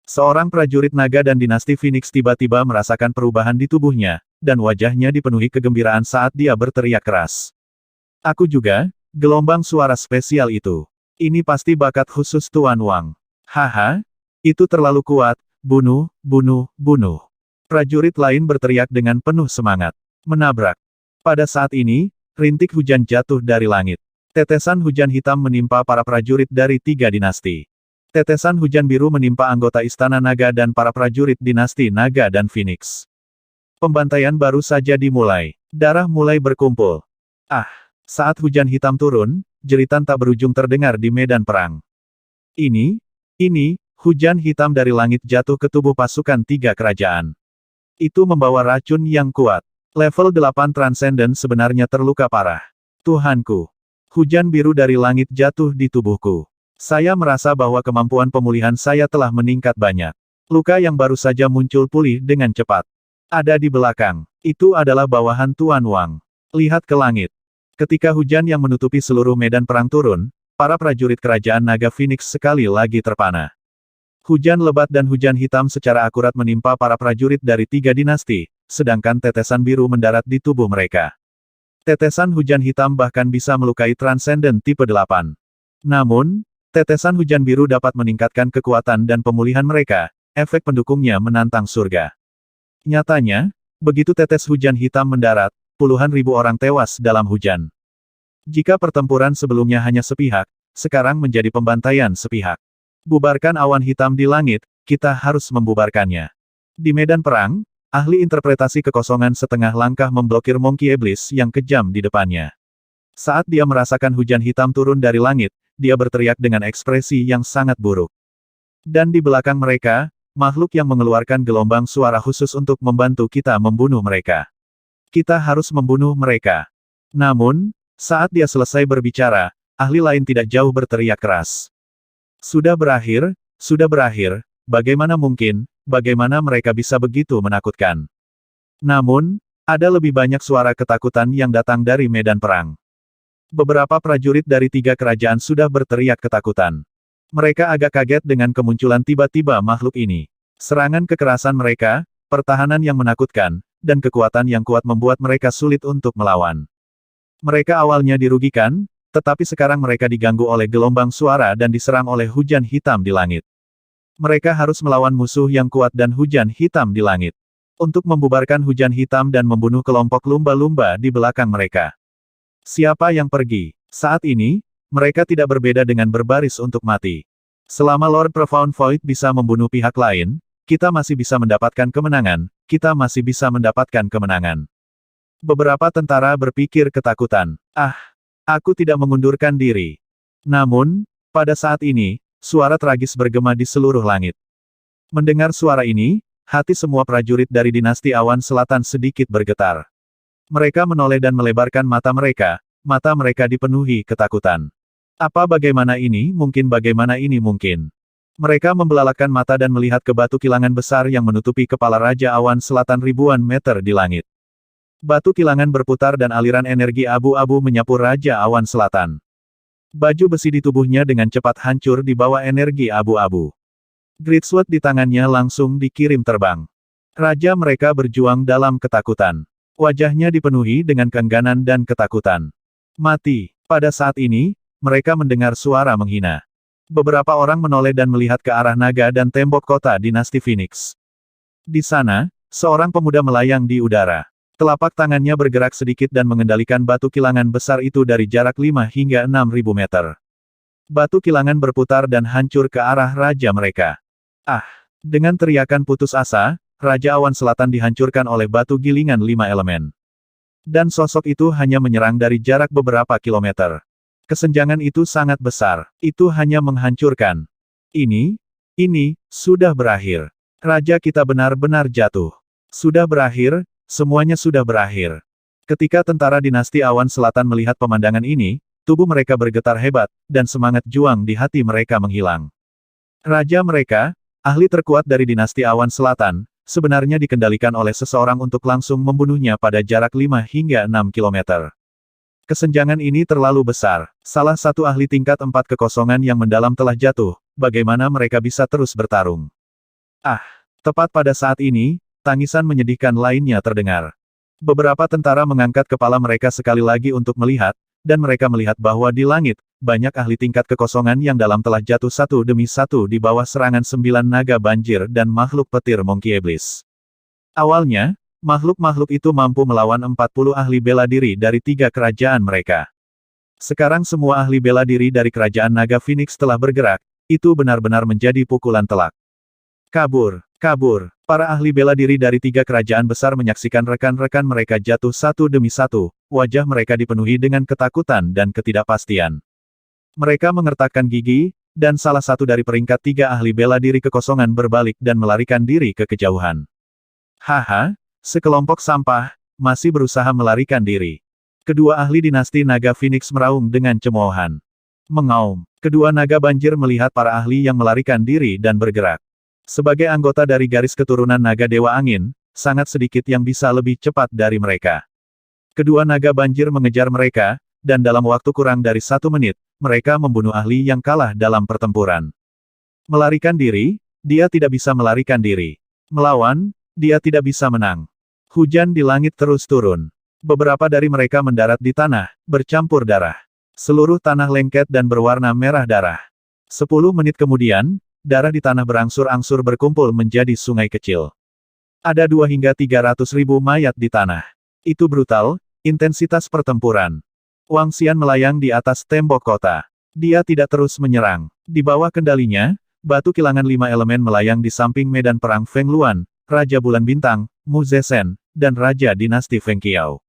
Seorang prajurit naga dan dinasti Phoenix tiba-tiba merasakan perubahan di tubuhnya, dan wajahnya dipenuhi kegembiraan saat dia berteriak keras. Aku juga, gelombang suara spesial itu. Ini pasti bakat khusus Tuan Wang. Haha, itu terlalu kuat, bunuh, bunuh, bunuh. Prajurit lain berteriak dengan penuh semangat. Menabrak. Pada saat ini, rintik hujan jatuh dari langit. Tetesan hujan hitam menimpa para prajurit dari 3 dinasti. Tetesan hujan biru menimpa anggota Istana Naga dan para prajurit dinasti Naga dan Phoenix. Pembantaian baru saja dimulai. Darah mulai berkumpul. Ah! Saat hujan hitam turun, jeritan tak berujung terdengar di medan perang. Ini, hujan hitam dari langit jatuh ke tubuh pasukan 3 kerajaan. Itu membawa racun yang kuat. Level 8 Transcendent sebenarnya terluka parah. Tuhanku! Hujan biru dari langit jatuh di tubuhku. Saya merasa bahwa kemampuan pemulihan saya telah meningkat banyak. Luka yang baru saja muncul pulih dengan cepat. Ada di belakang. Itu adalah bawahan Tuan Wang. Lihat ke langit. Ketika hujan yang menutupi seluruh medan perang turun, para prajurit kerajaan Naga Phoenix sekali lagi terpana. Hujan lebat dan hujan hitam secara akurat menimpa para prajurit dari 3 dinasti, sedangkan tetesan biru mendarat di tubuh mereka. Tetesan hujan hitam bahkan bisa melukai Transcendent tipe 8. Namun, tetesan hujan biru dapat meningkatkan kekuatan dan pemulihan mereka, efek pendukungnya menantang surga. Nyatanya, begitu tetes hujan hitam mendarat, puluhan ribu orang tewas dalam hujan. Jika pertempuran sebelumnya hanya sepihak, sekarang menjadi pembantaian sepihak. Bubarkan awan hitam di langit, kita harus membubarkannya. Di medan perang, ahli interpretasi kekosongan setengah langkah memblokir Monkey Iblis yang kejam di depannya. Saat dia merasakan hujan hitam turun dari langit, dia berteriak dengan ekspresi yang sangat buruk. Dan di belakang mereka, makhluk yang mengeluarkan gelombang suara khusus untuk membantu kita membunuh mereka. Kita harus membunuh mereka. Namun, saat dia selesai berbicara, ahli lain tidak jauh berteriak keras. Sudah berakhir, bagaimana mungkin, bagaimana mereka bisa begitu menakutkan? Namun, ada lebih banyak suara ketakutan yang datang dari medan perang. Beberapa prajurit dari 3 kerajaan sudah berteriak ketakutan. Mereka agak kaget dengan kemunculan tiba-tiba makhluk ini. Serangan kekerasan mereka, pertahanan yang menakutkan, dan kekuatan yang kuat membuat mereka sulit untuk melawan. Mereka awalnya dirugikan, tetapi sekarang mereka diganggu oleh gelombang suara dan diserang oleh hujan hitam di langit. Mereka harus melawan musuh yang kuat dan hujan hitam di langit. Untuk membubarkan hujan hitam dan membunuh kelompok lumba-lumba di belakang mereka. Siapa yang pergi? Saat ini, mereka tidak berbeda dengan berbaris untuk mati. Selama Lord Profound Void bisa membunuh pihak lain, kita masih bisa mendapatkan kemenangan, kita masih bisa mendapatkan kemenangan. Beberapa tentara berpikir ketakutan. Aku tidak mengundurkan diri. Namun, pada saat ini, suara tragis bergema di seluruh langit. Mendengar suara ini, hati semua prajurit dari dinasti Awan Selatan sedikit bergetar. Mereka menoleh dan melebarkan mata mereka dipenuhi ketakutan. Bagaimana ini mungkin? Mereka membelalakan mata dan melihat ke batu kilangan besar yang menutupi kepala Raja Awan Selatan ribuan meter di langit. Batu kilangan berputar dan aliran energi abu-abu menyapu Raja Awan Selatan. Baju besi di tubuhnya dengan cepat hancur di bawah energi abu-abu. Great Sword di tangannya langsung dikirim terbang. Raja mereka berjuang dalam ketakutan. Wajahnya dipenuhi dengan keengganan dan ketakutan. Mati. Pada saat ini, mereka mendengar suara menghina. Beberapa orang menoleh dan melihat ke arah naga dan tembok kota dinasti Phoenix. Di sana, seorang pemuda melayang di udara. Telapak tangannya bergerak sedikit dan mengendalikan batu kilangan besar itu dari jarak 5 hingga 6.000 meter. Batu kilangan berputar dan hancur ke arah raja mereka. Dengan teriakan putus asa, Raja Awan Selatan dihancurkan oleh batu gilingan 5 elemen. Dan sosok itu hanya menyerang dari jarak beberapa kilometer. Kesenjangan itu sangat besar. Itu hanya menghancurkan. Ini sudah berakhir. Raja kita benar-benar jatuh. Sudah berakhir. Semuanya sudah berakhir. Ketika tentara dinasti Awan Selatan melihat pemandangan ini, tubuh mereka bergetar hebat, dan semangat juang di hati mereka menghilang. Raja mereka, ahli terkuat dari dinasti Awan Selatan, sebenarnya dikendalikan oleh seseorang untuk langsung membunuhnya pada jarak 5 hingga 6 kilometer. Kesenjangan ini terlalu besar. Salah satu ahli tingkat 4 kekosongan yang mendalam telah jatuh, bagaimana mereka bisa terus bertarung? Tepat pada saat ini, tangisan menyedihkan lainnya terdengar. Beberapa tentara mengangkat kepala mereka sekali lagi untuk melihat, dan mereka melihat bahwa di langit, banyak ahli tingkat kekosongan yang dalam telah jatuh satu demi satu di bawah serangan 9 naga banjir dan makhluk petir Monkey Iblis. Awalnya, makhluk-makhluk itu mampu melawan 40 ahli bela diri dari 3 kerajaan mereka. Sekarang semua ahli bela diri dari kerajaan naga Phoenix telah bergerak, itu benar-benar menjadi pukulan telak. Kabur. Para ahli bela diri dari 3 kerajaan besar menyaksikan rekan-rekan mereka jatuh satu demi satu, wajah mereka dipenuhi dengan ketakutan dan ketidakpastian. Mereka mengertakkan gigi, dan salah satu dari peringkat 3 ahli bela diri kekosongan berbalik dan melarikan diri ke kejauhan. Sekelompok sampah, masih berusaha melarikan diri. Kedua ahli dinasti naga Phoenix meraung dengan cemoohan. Mengaum. Kedua naga banjir melihat para ahli yang melarikan diri dan bergerak. Sebagai anggota dari garis keturunan naga Dewa Angin, sangat sedikit yang bisa lebih cepat dari mereka. Kedua naga banjir mengejar mereka, dan dalam waktu kurang dari 1 menit, mereka membunuh ahli yang kalah dalam pertempuran. Melarikan diri, dia tidak bisa melarikan diri. Melawan, dia tidak bisa menang. Hujan di langit terus turun. Beberapa dari mereka mendarat di tanah, bercampur darah. Seluruh tanah lengket dan berwarna merah darah. 10 menit kemudian, darah di tanah berangsur-angsur berkumpul menjadi sungai kecil. Ada 2 hingga 300 ribu mayat di tanah. Itu brutal, intensitas pertempuran. Wang Xian melayang di atas tembok kota. Dia tidak terus menyerang. Di bawah kendalinya, batu kilangan 5 elemen melayang di samping medan perang Feng Luan, Raja Bulan Bintang, Mu Zesen, dan Raja Dinasti Feng Qiao.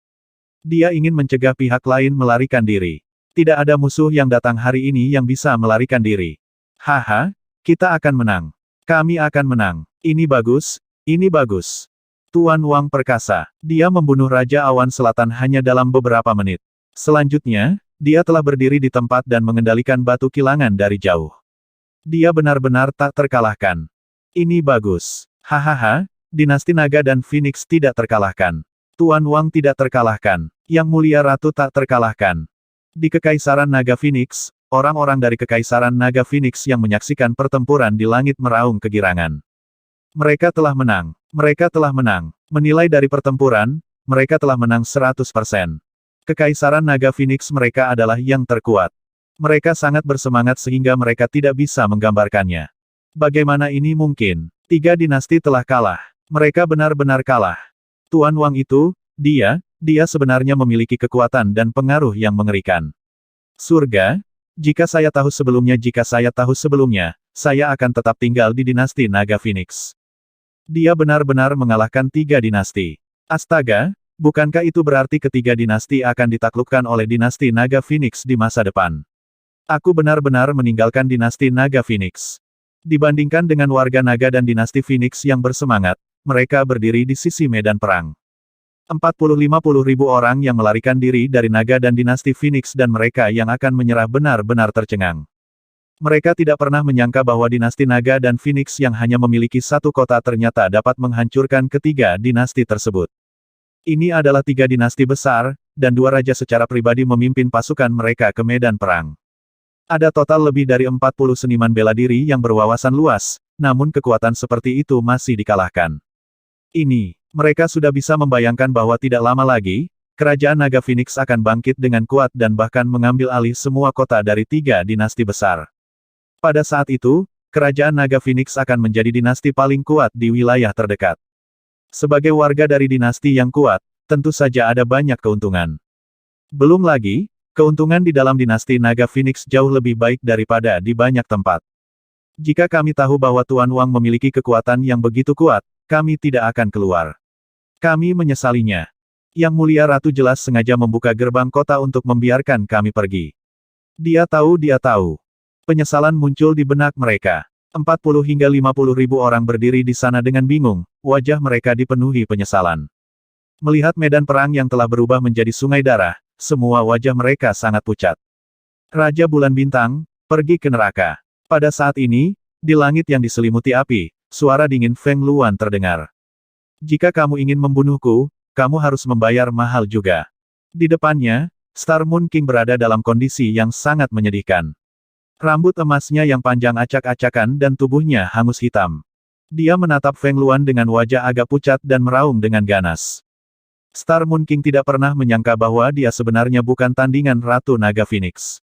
Dia ingin mencegah pihak lain melarikan diri. Tidak ada musuh yang datang hari ini yang bisa melarikan diri. Kita akan menang. Kami akan menang. Ini bagus, ini bagus. Tuan Wang perkasa. Dia membunuh Raja Awan Selatan hanya dalam beberapa menit. Selanjutnya, dia telah berdiri di tempat dan mengendalikan batu kilangan dari jauh. Dia benar-benar tak terkalahkan. Ini bagus. Dinasti Naga dan Phoenix tidak terkalahkan. Tuan Wang tidak terkalahkan. Yang Mulia Ratu tak terkalahkan. Di Kekaisaran Naga Phoenix, orang-orang dari Kekaisaran Naga Phoenix yang menyaksikan pertempuran di langit meraung kegirangan. Mereka telah menang. Mereka telah menang. Menilai dari pertempuran, mereka telah menang 100%. Kekaisaran Naga Phoenix mereka adalah yang terkuat. Mereka sangat bersemangat sehingga mereka tidak bisa menggambarkannya. Bagaimana ini mungkin? 3 dinasti telah kalah. Mereka benar-benar kalah. Tuan Wang itu, dia sebenarnya memiliki kekuatan dan pengaruh yang mengerikan. Surga, jika saya tahu sebelumnya, saya akan tetap tinggal di dinasti Naga Phoenix. Dia benar-benar mengalahkan 3 dinasti. Astaga, bukankah itu berarti ketiga dinasti akan ditaklukkan oleh dinasti Naga Phoenix di masa depan? Aku benar-benar meninggalkan dinasti Naga Phoenix. Dibandingkan dengan warga Naga dan dinasti Phoenix yang bersemangat, mereka berdiri di sisi medan perang. 40-50 ribu orang yang melarikan diri dari Naga dan dinasti Phoenix dan mereka yang akan menyerah benar-benar tercengang. Mereka tidak pernah menyangka bahwa dinasti Naga dan Phoenix yang hanya memiliki satu kota ternyata dapat menghancurkan ketiga dinasti tersebut. Ini adalah 3 dinasti besar, dan 2 raja secara pribadi memimpin pasukan mereka ke medan perang. Ada total lebih dari 40 seniman bela diri yang berwawasan luas, namun kekuatan seperti itu masih dikalahkan. Mereka sudah bisa membayangkan bahwa tidak lama lagi, kerajaan Naga Phoenix akan bangkit dengan kuat dan bahkan mengambil alih semua kota dari 3 dinasti besar. Pada saat itu, kerajaan Naga Phoenix akan menjadi dinasti paling kuat di wilayah terdekat. Sebagai warga dari dinasti yang kuat, tentu saja ada banyak keuntungan. Belum lagi, keuntungan di dalam dinasti Naga Phoenix jauh lebih baik daripada di banyak tempat. Jika kami tahu bahwa Tuan Wang memiliki kekuatan yang begitu kuat, kami tidak akan keluar. Kami menyesalinya. Yang Mulia Ratu jelas sengaja membuka gerbang kota untuk membiarkan kami pergi. Dia tahu. Penyesalan muncul di benak mereka. 40 hingga 50 ribu orang berdiri di sana dengan bingung, wajah mereka dipenuhi penyesalan. Melihat medan perang yang telah berubah menjadi sungai darah, semua wajah mereka sangat pucat. Raja Bulan Bintang, pergi ke neraka. Pada saat ini, di langit yang diselimuti api, suara dingin Feng Luan terdengar. Jika kamu ingin membunuhku, kamu harus membayar mahal juga. Di depannya, Star Moon King berada dalam kondisi yang sangat menyedihkan. Rambut emasnya yang panjang acak-acakan dan tubuhnya hangus hitam. Dia menatap Feng Luan dengan wajah agak pucat dan meraung dengan ganas. Star Moon King tidak pernah menyangka bahwa dia sebenarnya bukan tandingan Ratu Naga Phoenix.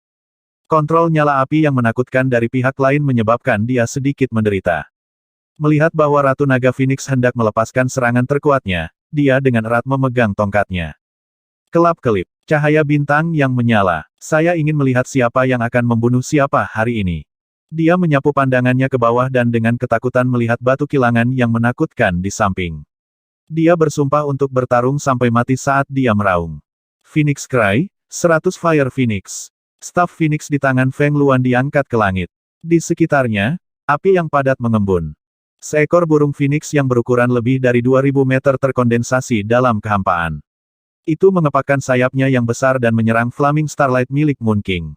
Kontrol nyala api yang menakutkan dari pihak lain menyebabkan dia sedikit menderita. Melihat bahwa Ratu Naga Phoenix hendak melepaskan serangan terkuatnya, dia dengan erat memegang tongkatnya. Kelap-kelip, cahaya bintang yang menyala. Saya ingin melihat siapa yang akan membunuh siapa hari ini. Dia menyapu pandangannya ke bawah dan dengan ketakutan melihat batu kilangan yang menakutkan di samping. Dia bersumpah untuk bertarung sampai mati saat dia meraung. Phoenix Cry, 100 Fire Phoenix. Staf Phoenix di tangan Feng Luan diangkat ke langit. Di sekitarnya, api yang padat mengembun. Seekor burung Phoenix yang berukuran lebih dari 2000 meter terkondensasi dalam kehampaan. Itu mengepakkan sayapnya yang besar dan menyerang Flaming Starlight milik Moon King.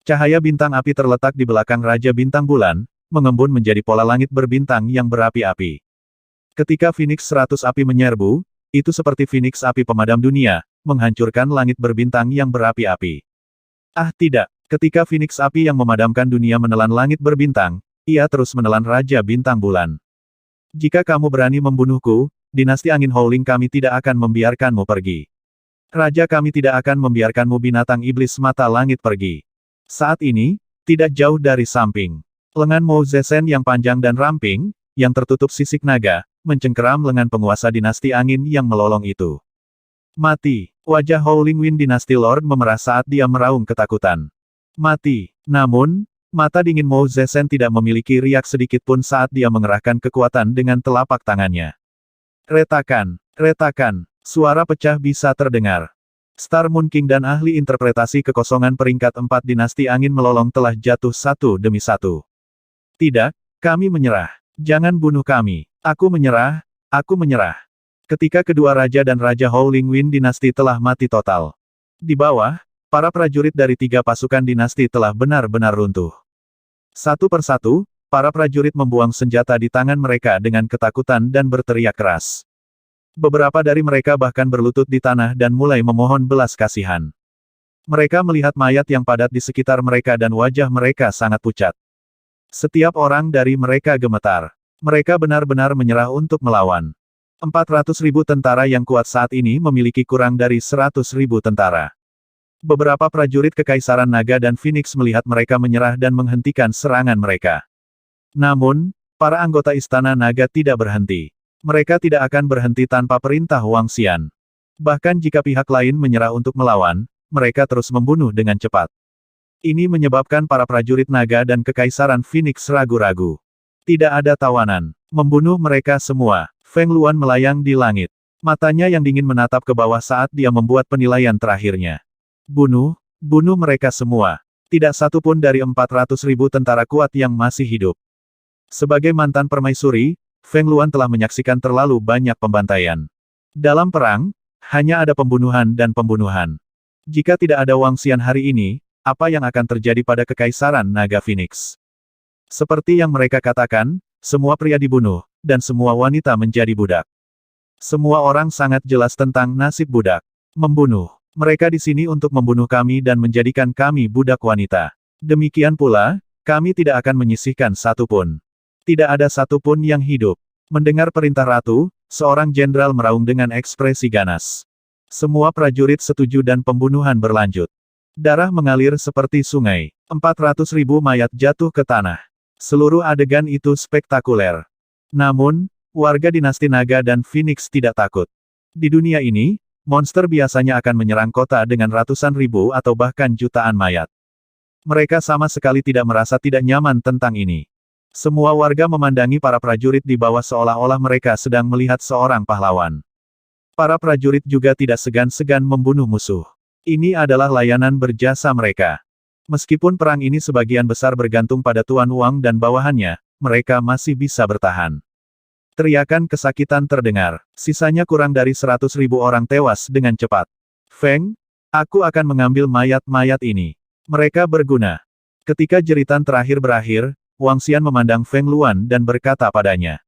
Cahaya bintang api terletak di belakang Raja Bintang Bulan, mengembun menjadi pola langit berbintang yang berapi-api. Ketika Phoenix 100 api menyerbu, itu seperti Phoenix api pemadam dunia, menghancurkan langit berbintang yang berapi-api. Ah tidak, ketika Phoenix api yang memadamkan dunia menelan langit berbintang, ia terus menelan Raja Bintang Bulan. Jika kamu berani membunuhku, dinasti angin Howling kami tidak akan membiarkanmu pergi. Raja kami tidak akan membiarkanmu binatang iblis mata langit pergi. Saat ini, tidak jauh dari samping. Lengan Mo Zesen yang panjang dan ramping, yang tertutup sisik naga, mencengkeram lengan penguasa dinasti angin yang melolong itu. Mati. Wajah Howling Wind dinasti Lord memerah saat dia meraung ketakutan. Mati. Namun, mata dingin Mo Zesen tidak memiliki riak sedikit pun saat dia mengerahkan kekuatan dengan telapak tangannya. Retakan, retakan, suara pecah bisa terdengar. Star Moon King dan ahli interpretasi kekosongan peringkat 4 dinasti angin melolong telah jatuh satu demi satu. Tidak, kami menyerah. Jangan bunuh kami. Aku menyerah, aku menyerah. Ketika kedua raja dan Raja Howling Wind dinasti telah mati total. Di bawah, para prajurit dari 3 pasukan dinasti telah benar-benar runtuh. Satu persatu, para prajurit membuang senjata di tangan mereka dengan ketakutan dan berteriak keras. Beberapa dari mereka bahkan berlutut di tanah dan mulai memohon belas kasihan. Mereka melihat mayat yang padat di sekitar mereka dan wajah mereka sangat pucat. Setiap orang dari mereka gemetar. Mereka benar-benar menyerah untuk melawan. 400.000 tentara yang kuat saat ini memiliki kurang dari 100.000 tentara. Beberapa prajurit Kekaisaran Naga dan Phoenix melihat mereka menyerah dan menghentikan serangan mereka. Namun, para anggota Istana Naga tidak berhenti. Mereka tidak akan berhenti tanpa perintah Wang Xian. Bahkan jika pihak lain menyerah untuk melawan, mereka terus membunuh dengan cepat. Ini menyebabkan para prajurit Naga dan Kekaisaran Phoenix ragu-ragu. Tidak ada tawanan. Membunuh mereka semua. Feng Luan melayang di langit. Matanya yang dingin menatap ke bawah saat dia membuat penilaian terakhirnya. Bunuh mereka semua. Tidak satu pun dari 400.000 tentara kuat yang masih hidup. Sebagai mantan permaisuri, Feng Luan telah menyaksikan terlalu banyak pembantaian. Dalam perang, hanya ada pembunuhan dan pembunuhan. Jika tidak ada Wang Xian hari ini, apa yang akan terjadi pada Kekaisaran Naga Phoenix? Seperti yang mereka katakan, semua pria dibunuh, dan semua wanita menjadi budak. Semua orang sangat jelas tentang nasib budak. Membunuh. Mereka di sini untuk membunuh kami dan menjadikan kami budak wanita. Demikian pula, kami tidak akan menyisihkan satu pun. Tidak ada satu pun yang hidup. Mendengar perintah ratu, seorang jenderal meraung dengan ekspresi ganas. Semua prajurit setuju dan pembunuhan berlanjut. Darah mengalir seperti sungai. 400.000 mayat jatuh ke tanah. Seluruh adegan itu spektakuler. Namun, warga dinasti Naga dan Phoenix tidak takut. Di dunia ini, monster biasanya akan menyerang kota dengan ratusan ribu atau bahkan jutaan mayat. Mereka sama sekali tidak merasa tidak nyaman tentang ini. Semua warga memandangi para prajurit di bawah seolah-olah mereka sedang melihat seorang pahlawan. Para prajurit juga tidak segan-segan membunuh musuh. Ini adalah layanan berjasa mereka. Meskipun perang ini sebagian besar bergantung pada Tuan Wang dan bawahannya, mereka masih bisa bertahan. Teriakan kesakitan terdengar. Sisanya kurang dari 100.000 orang tewas dengan cepat. Feng, aku akan mengambil mayat-mayat ini. Mereka berguna. Ketika jeritan terakhir berakhir, Wang Xian memandang Feng Luan dan berkata padanya.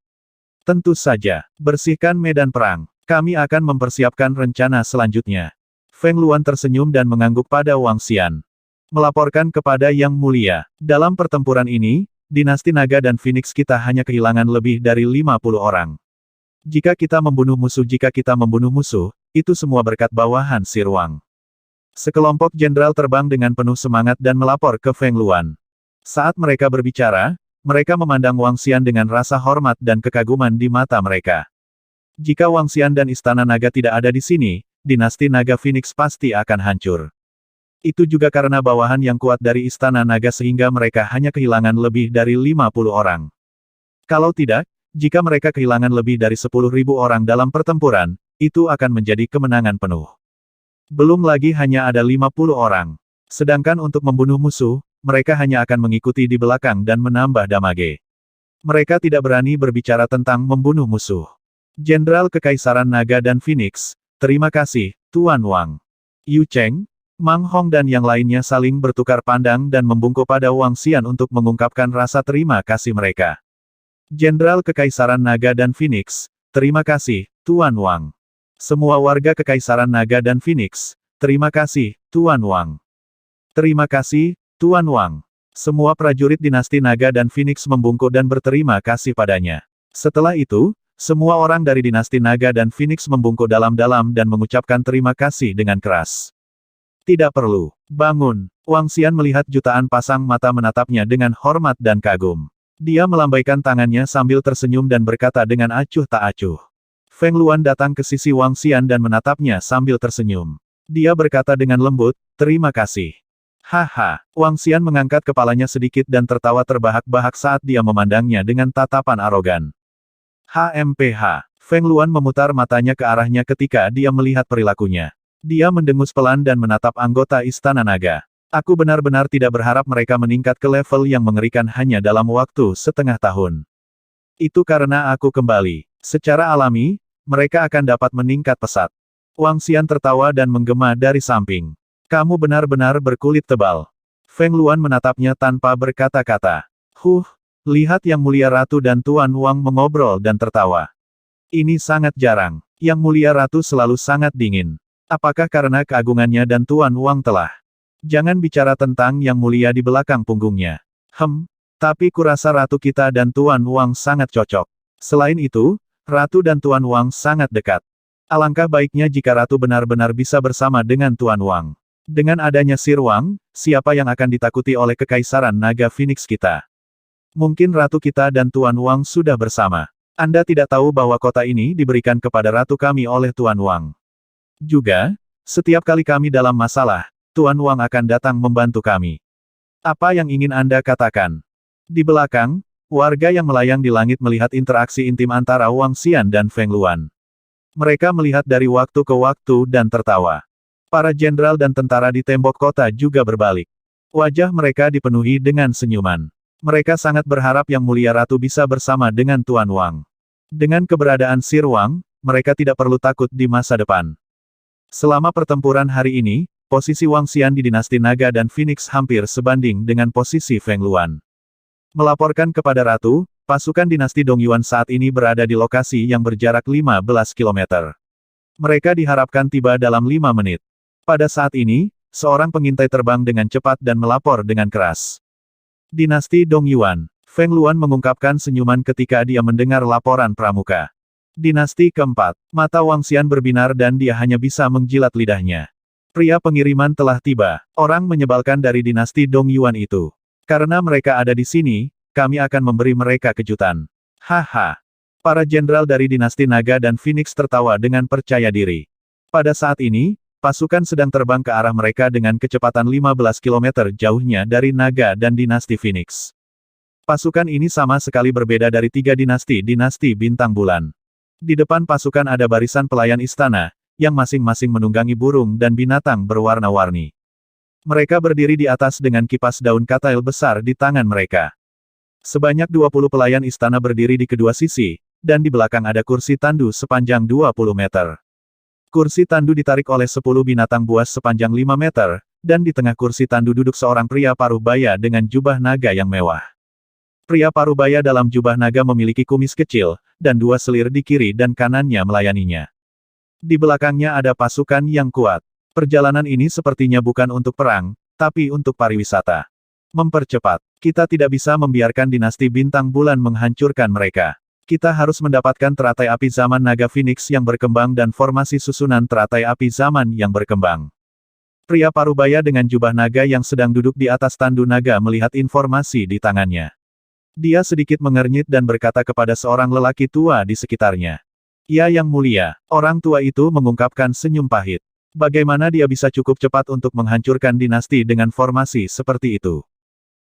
Tentu saja, bersihkan medan perang. Kami akan mempersiapkan rencana selanjutnya. Feng Luan tersenyum dan mengangguk pada Wang Xian. Melaporkan kepada Yang Mulia, dalam pertempuran ini, dinasti Naga dan Phoenix kita hanya kehilangan lebih dari 50 orang. Jika kita membunuh musuh, itu semua berkat bawahan Sir Wang. Sekelompok jenderal terbang dengan penuh semangat dan melapor ke Feng Luan. Saat mereka berbicara, mereka memandang Wang Xian dengan rasa hormat dan kekaguman di mata mereka. Jika Wang Xian dan Istana Naga tidak ada di sini, dinasti Naga Phoenix pasti akan hancur. Itu juga karena bawahan yang kuat dari Istana Naga sehingga mereka hanya kehilangan lebih dari 50 orang. Kalau tidak, jika mereka kehilangan lebih dari 10.000 orang dalam pertempuran, itu akan menjadi kemenangan penuh. Belum lagi hanya ada 50 orang. Sedangkan untuk membunuh musuh, mereka hanya akan mengikuti di belakang dan menambah damage. Mereka tidak berani berbicara tentang membunuh musuh. Jenderal Kekaisaran Naga dan Phoenix, terima kasih, Tuan Wang. Yu Cheng, Mang Hong dan yang lainnya saling bertukar pandang dan membungkuk pada Wang Xian untuk mengungkapkan rasa terima kasih mereka. Jenderal Kekaisaran Naga dan Phoenix, terima kasih, Tuan Wang. Semua warga Kekaisaran Naga dan Phoenix, terima kasih, Tuan Wang. Terima kasih, Tuan Wang. Semua prajurit dinasti Naga dan Phoenix membungkuk dan berterima kasih padanya. Setelah itu, semua orang dari dinasti Naga dan Phoenix membungkuk dalam-dalam dan mengucapkan terima kasih dengan keras. Tidak perlu. Bangun. Wang Xian melihat jutaan pasang mata menatapnya dengan hormat dan kagum. Dia melambaikan tangannya sambil tersenyum dan berkata dengan acuh tak acuh. Feng Luan datang ke sisi Wang Xian dan menatapnya sambil tersenyum. Dia berkata dengan lembut, terima kasih. Haha. Wang Xian mengangkat kepalanya sedikit dan tertawa terbahak-bahak saat dia memandangnya dengan tatapan arogan. HMPH. Feng Luan memutar matanya ke arahnya ketika dia melihat perilakunya. Dia mendengus pelan dan menatap anggota Istana Naga. Aku benar-benar tidak berharap mereka meningkat ke level yang mengerikan hanya dalam waktu setengah tahun. Itu karena aku kembali. Secara alami, mereka akan dapat meningkat pesat. Wang Xian tertawa dan menggema dari samping. Kamu benar-benar berkulit tebal. Feng Luan menatapnya tanpa berkata-kata. Lihat Yang Mulia Ratu dan Tuan Wang mengobrol dan tertawa. Ini sangat jarang. Yang Mulia Ratu selalu sangat dingin. Apakah karena keagungannya dan Tuan Wang telah? Jangan bicara tentang Yang Mulia di belakang punggungnya. Tapi kurasa ratu kita dan Tuan Wang sangat cocok. Selain itu, Ratu dan Tuan Wang sangat dekat. Alangkah baiknya jika Ratu benar-benar bisa bersama dengan Tuan Wang. Dengan adanya Sir Wang, siapa yang akan ditakuti oleh Kekaisaran Naga Phoenix kita? Mungkin Ratu kita dan Tuan Wang sudah bersama. Anda tidak tahu bahwa kota ini diberikan kepada Ratu kami oleh Tuan Wang. Juga, setiap kali kami dalam masalah, Tuan Wang akan datang membantu kami. Apa yang ingin Anda katakan? Di belakang, warga yang melayang di langit melihat interaksi intim antara Wang Xian dan Feng Luan. Mereka melihat dari waktu ke waktu dan tertawa. Para jenderal dan tentara di tembok kota juga berbalik. Wajah mereka dipenuhi dengan senyuman. Mereka sangat berharap Yang Mulia Ratu bisa bersama dengan Tuan Wang. Dengan keberadaan Sir Wang, mereka tidak perlu takut di masa depan. Selama pertempuran hari ini, posisi Wang Xian di dinasti Naga dan Phoenix hampir sebanding dengan posisi Feng Luan. Melaporkan kepada Ratu, pasukan dinasti Dongyuan saat ini berada di lokasi yang berjarak 15 km. Mereka diharapkan tiba dalam 5 menit. Pada saat ini, seorang pengintai terbang dengan cepat dan melapor dengan keras. Dinasti Dongyuan. Feng Luan mengungkapkan senyuman ketika dia mendengar laporan pramuka. Dinasti keempat. Mata Wang Xian berbinar dan dia hanya bisa menjilat lidahnya. Pria pengiriman telah tiba. Orang menyebalkan dari dinasti Dongyuan itu. Karena mereka ada di sini, kami akan memberi mereka kejutan. Haha. Para jenderal dari dinasti Naga dan Phoenix tertawa dengan percaya diri. Pada saat ini, pasukan sedang terbang ke arah mereka dengan kecepatan 15 km jauhnya dari Naga dan dinasti Phoenix. Pasukan ini sama sekali berbeda dari 3 dinasti Bintang Bulan. Di depan pasukan ada barisan pelayan istana, yang masing-masing menunggangi burung dan binatang berwarna-warni. Mereka berdiri di atas dengan kipas daun katail besar di tangan mereka. Sebanyak 20 pelayan istana berdiri di kedua sisi, dan di belakang ada kursi tandu sepanjang 20 meter. Kursi tandu ditarik oleh 10 binatang buas sepanjang 5 meter, dan di tengah kursi tandu duduk seorang pria paruh baya dengan jubah naga yang mewah. Pria paruh baya dalam jubah naga memiliki kumis kecil, dan 2 selir di kiri dan kanannya melayaninya. Di belakangnya ada pasukan yang kuat. Perjalanan ini sepertinya bukan untuk perang, tapi untuk pariwisata. Mempercepat. Kita tidak bisa membiarkan dinasti Bintang Bulan menghancurkan mereka. Kita harus mendapatkan teratai api zaman Naga Phoenix yang berkembang dan formasi susunan teratai api zaman yang berkembang. Pria parubaya dengan jubah naga yang sedang duduk di atas tandu naga melihat informasi di tangannya. Dia sedikit mengernyit dan berkata kepada seorang lelaki tua di sekitarnya. Ya Yang Mulia, orang tua itu mengungkapkan senyum pahit. Bagaimana dia bisa cukup cepat untuk menghancurkan dinasti dengan formasi seperti itu?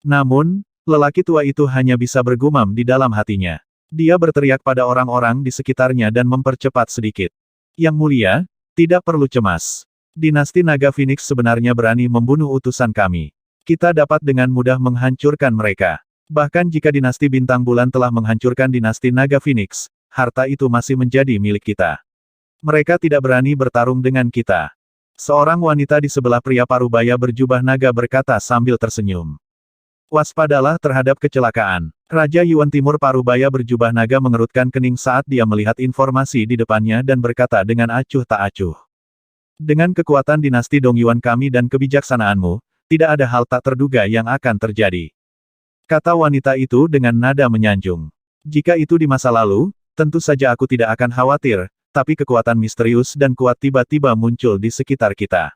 Namun, lelaki tua itu hanya bisa bergumam di dalam hatinya. Dia berteriak pada orang-orang di sekitarnya dan mempercepat sedikit. Yang Mulia, tidak perlu cemas. Dinasti Naga Phoenix sebenarnya berani membunuh utusan kami. Kita dapat dengan mudah menghancurkan mereka. Bahkan jika dinasti Bintang Bulan telah menghancurkan dinasti Naga Phoenix, harta itu masih menjadi milik kita. Mereka tidak berani bertarung dengan kita. Seorang wanita di sebelah pria parubaya berjubah naga berkata sambil tersenyum. Waspadalah terhadap kecelakaan. Raja Yuan Timur Parubaya berjubah naga mengerutkan kening saat dia melihat informasi di depannya dan berkata dengan acuh tak acuh. Dengan kekuatan dinasti Dongyuan kami dan kebijaksanaanmu, tidak ada hal tak terduga yang akan terjadi. Kata wanita itu dengan nada menyanjung. Jika itu di masa lalu, tentu saja aku tidak akan khawatir, tapi kekuatan misterius dan kuat tiba-tiba muncul di sekitar kita.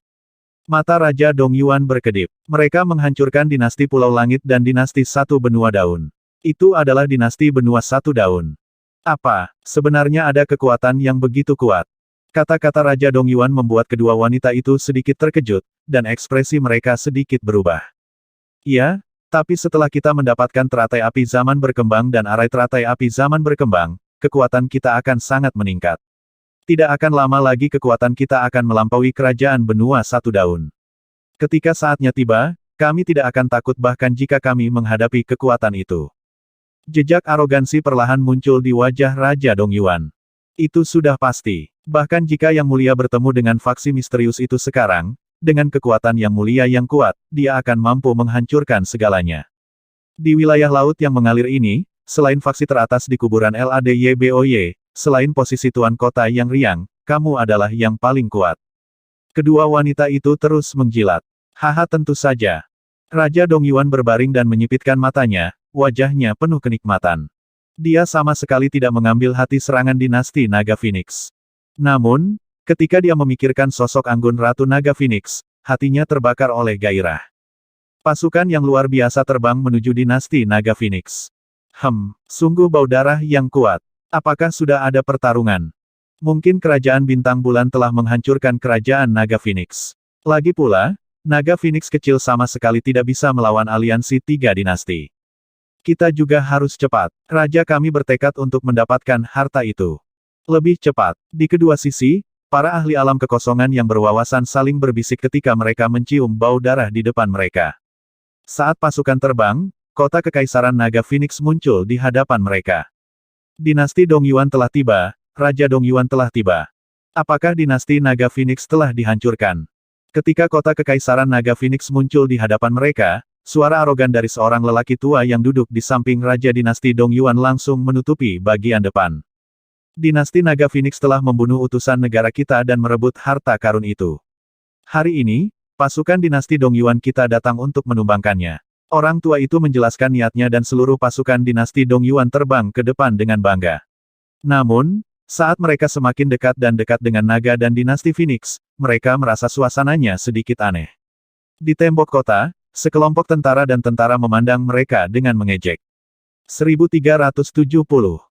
Mata Raja Dongyuan berkedip. Mereka menghancurkan dinasti Pulau Langit dan dinasti Satu Benua Daun. Itu adalah dinasti Benua Satu Daun. Apa, sebenarnya ada kekuatan yang begitu kuat? Kata-kata Raja Dongyuan membuat kedua wanita itu sedikit terkejut, dan ekspresi mereka sedikit berubah. Iya, tapi setelah kita mendapatkan teratai api zaman berkembang dan arai teratai api zaman berkembang, kekuatan kita akan sangat meningkat. Tidak akan lama lagi kekuatan kita akan melampaui kerajaan Benua Satu Daun. Ketika saatnya tiba, kami tidak akan takut bahkan jika kami menghadapi kekuatan itu. Jejak arogansi perlahan muncul di wajah Raja Dongyuan. Itu sudah pasti. Bahkan jika Yang Mulia bertemu dengan faksi misterius itu sekarang, dengan kekuatan Yang Mulia yang kuat, dia akan mampu menghancurkan segalanya. Di wilayah laut yang mengalir ini, selain faksi teratas di kuburan LADYBOY, selain posisi tuan kota yang riang, kamu adalah yang paling kuat. Kedua wanita itu terus menjilat. Haha tentu saja. Raja Dongyuan berbaring dan menyipitkan matanya, wajahnya penuh kenikmatan. Dia sama sekali tidak mengambil hati serangan dinasti Naga Phoenix. Namun, ketika dia memikirkan sosok anggun Ratu Naga Phoenix, hatinya terbakar oleh gairah. Pasukan yang luar biasa terbang menuju dinasti Naga Phoenix. Sungguh bau darah yang kuat. Apakah sudah ada pertarungan? Mungkin kerajaan bintang bulan telah menghancurkan kerajaan Naga Phoenix. Lagi pula, Naga Phoenix kecil sama sekali tidak bisa melawan aliansi 3 dinasti. Kita juga harus cepat. Raja kami bertekad untuk mendapatkan harta itu. Lebih cepat. Di kedua sisi, para ahli alam kekosongan yang berwawasan saling berbisik ketika mereka mencium bau darah di depan mereka. Saat pasukan terbang, kota Kekaisaran Naga Phoenix muncul di hadapan mereka. Dinasti Dongyuan telah tiba, Raja Dongyuan telah tiba. Apakah dinasti Naga Phoenix telah dihancurkan? Ketika kota Kekaisaran Naga Phoenix muncul di hadapan mereka, suara arogan dari seorang lelaki tua yang duduk di samping Raja Dinasti Dongyuan langsung menutupi bagian depan. Dinasti Naga Phoenix telah membunuh utusan negara kita dan merebut harta karun itu. Hari ini, pasukan Dinasti Dongyuan kita datang untuk menumbangkannya. Orang tua itu menjelaskan niatnya dan seluruh pasukan Dinasti Dongyuan terbang ke depan dengan bangga. Namun, saat mereka semakin dekat dan dekat dengan naga dan Dinasti Phoenix, mereka merasa suasananya sedikit aneh. Di tembok kota, sekelompok tentara dan tentara memandang mereka dengan mengejek. 1370.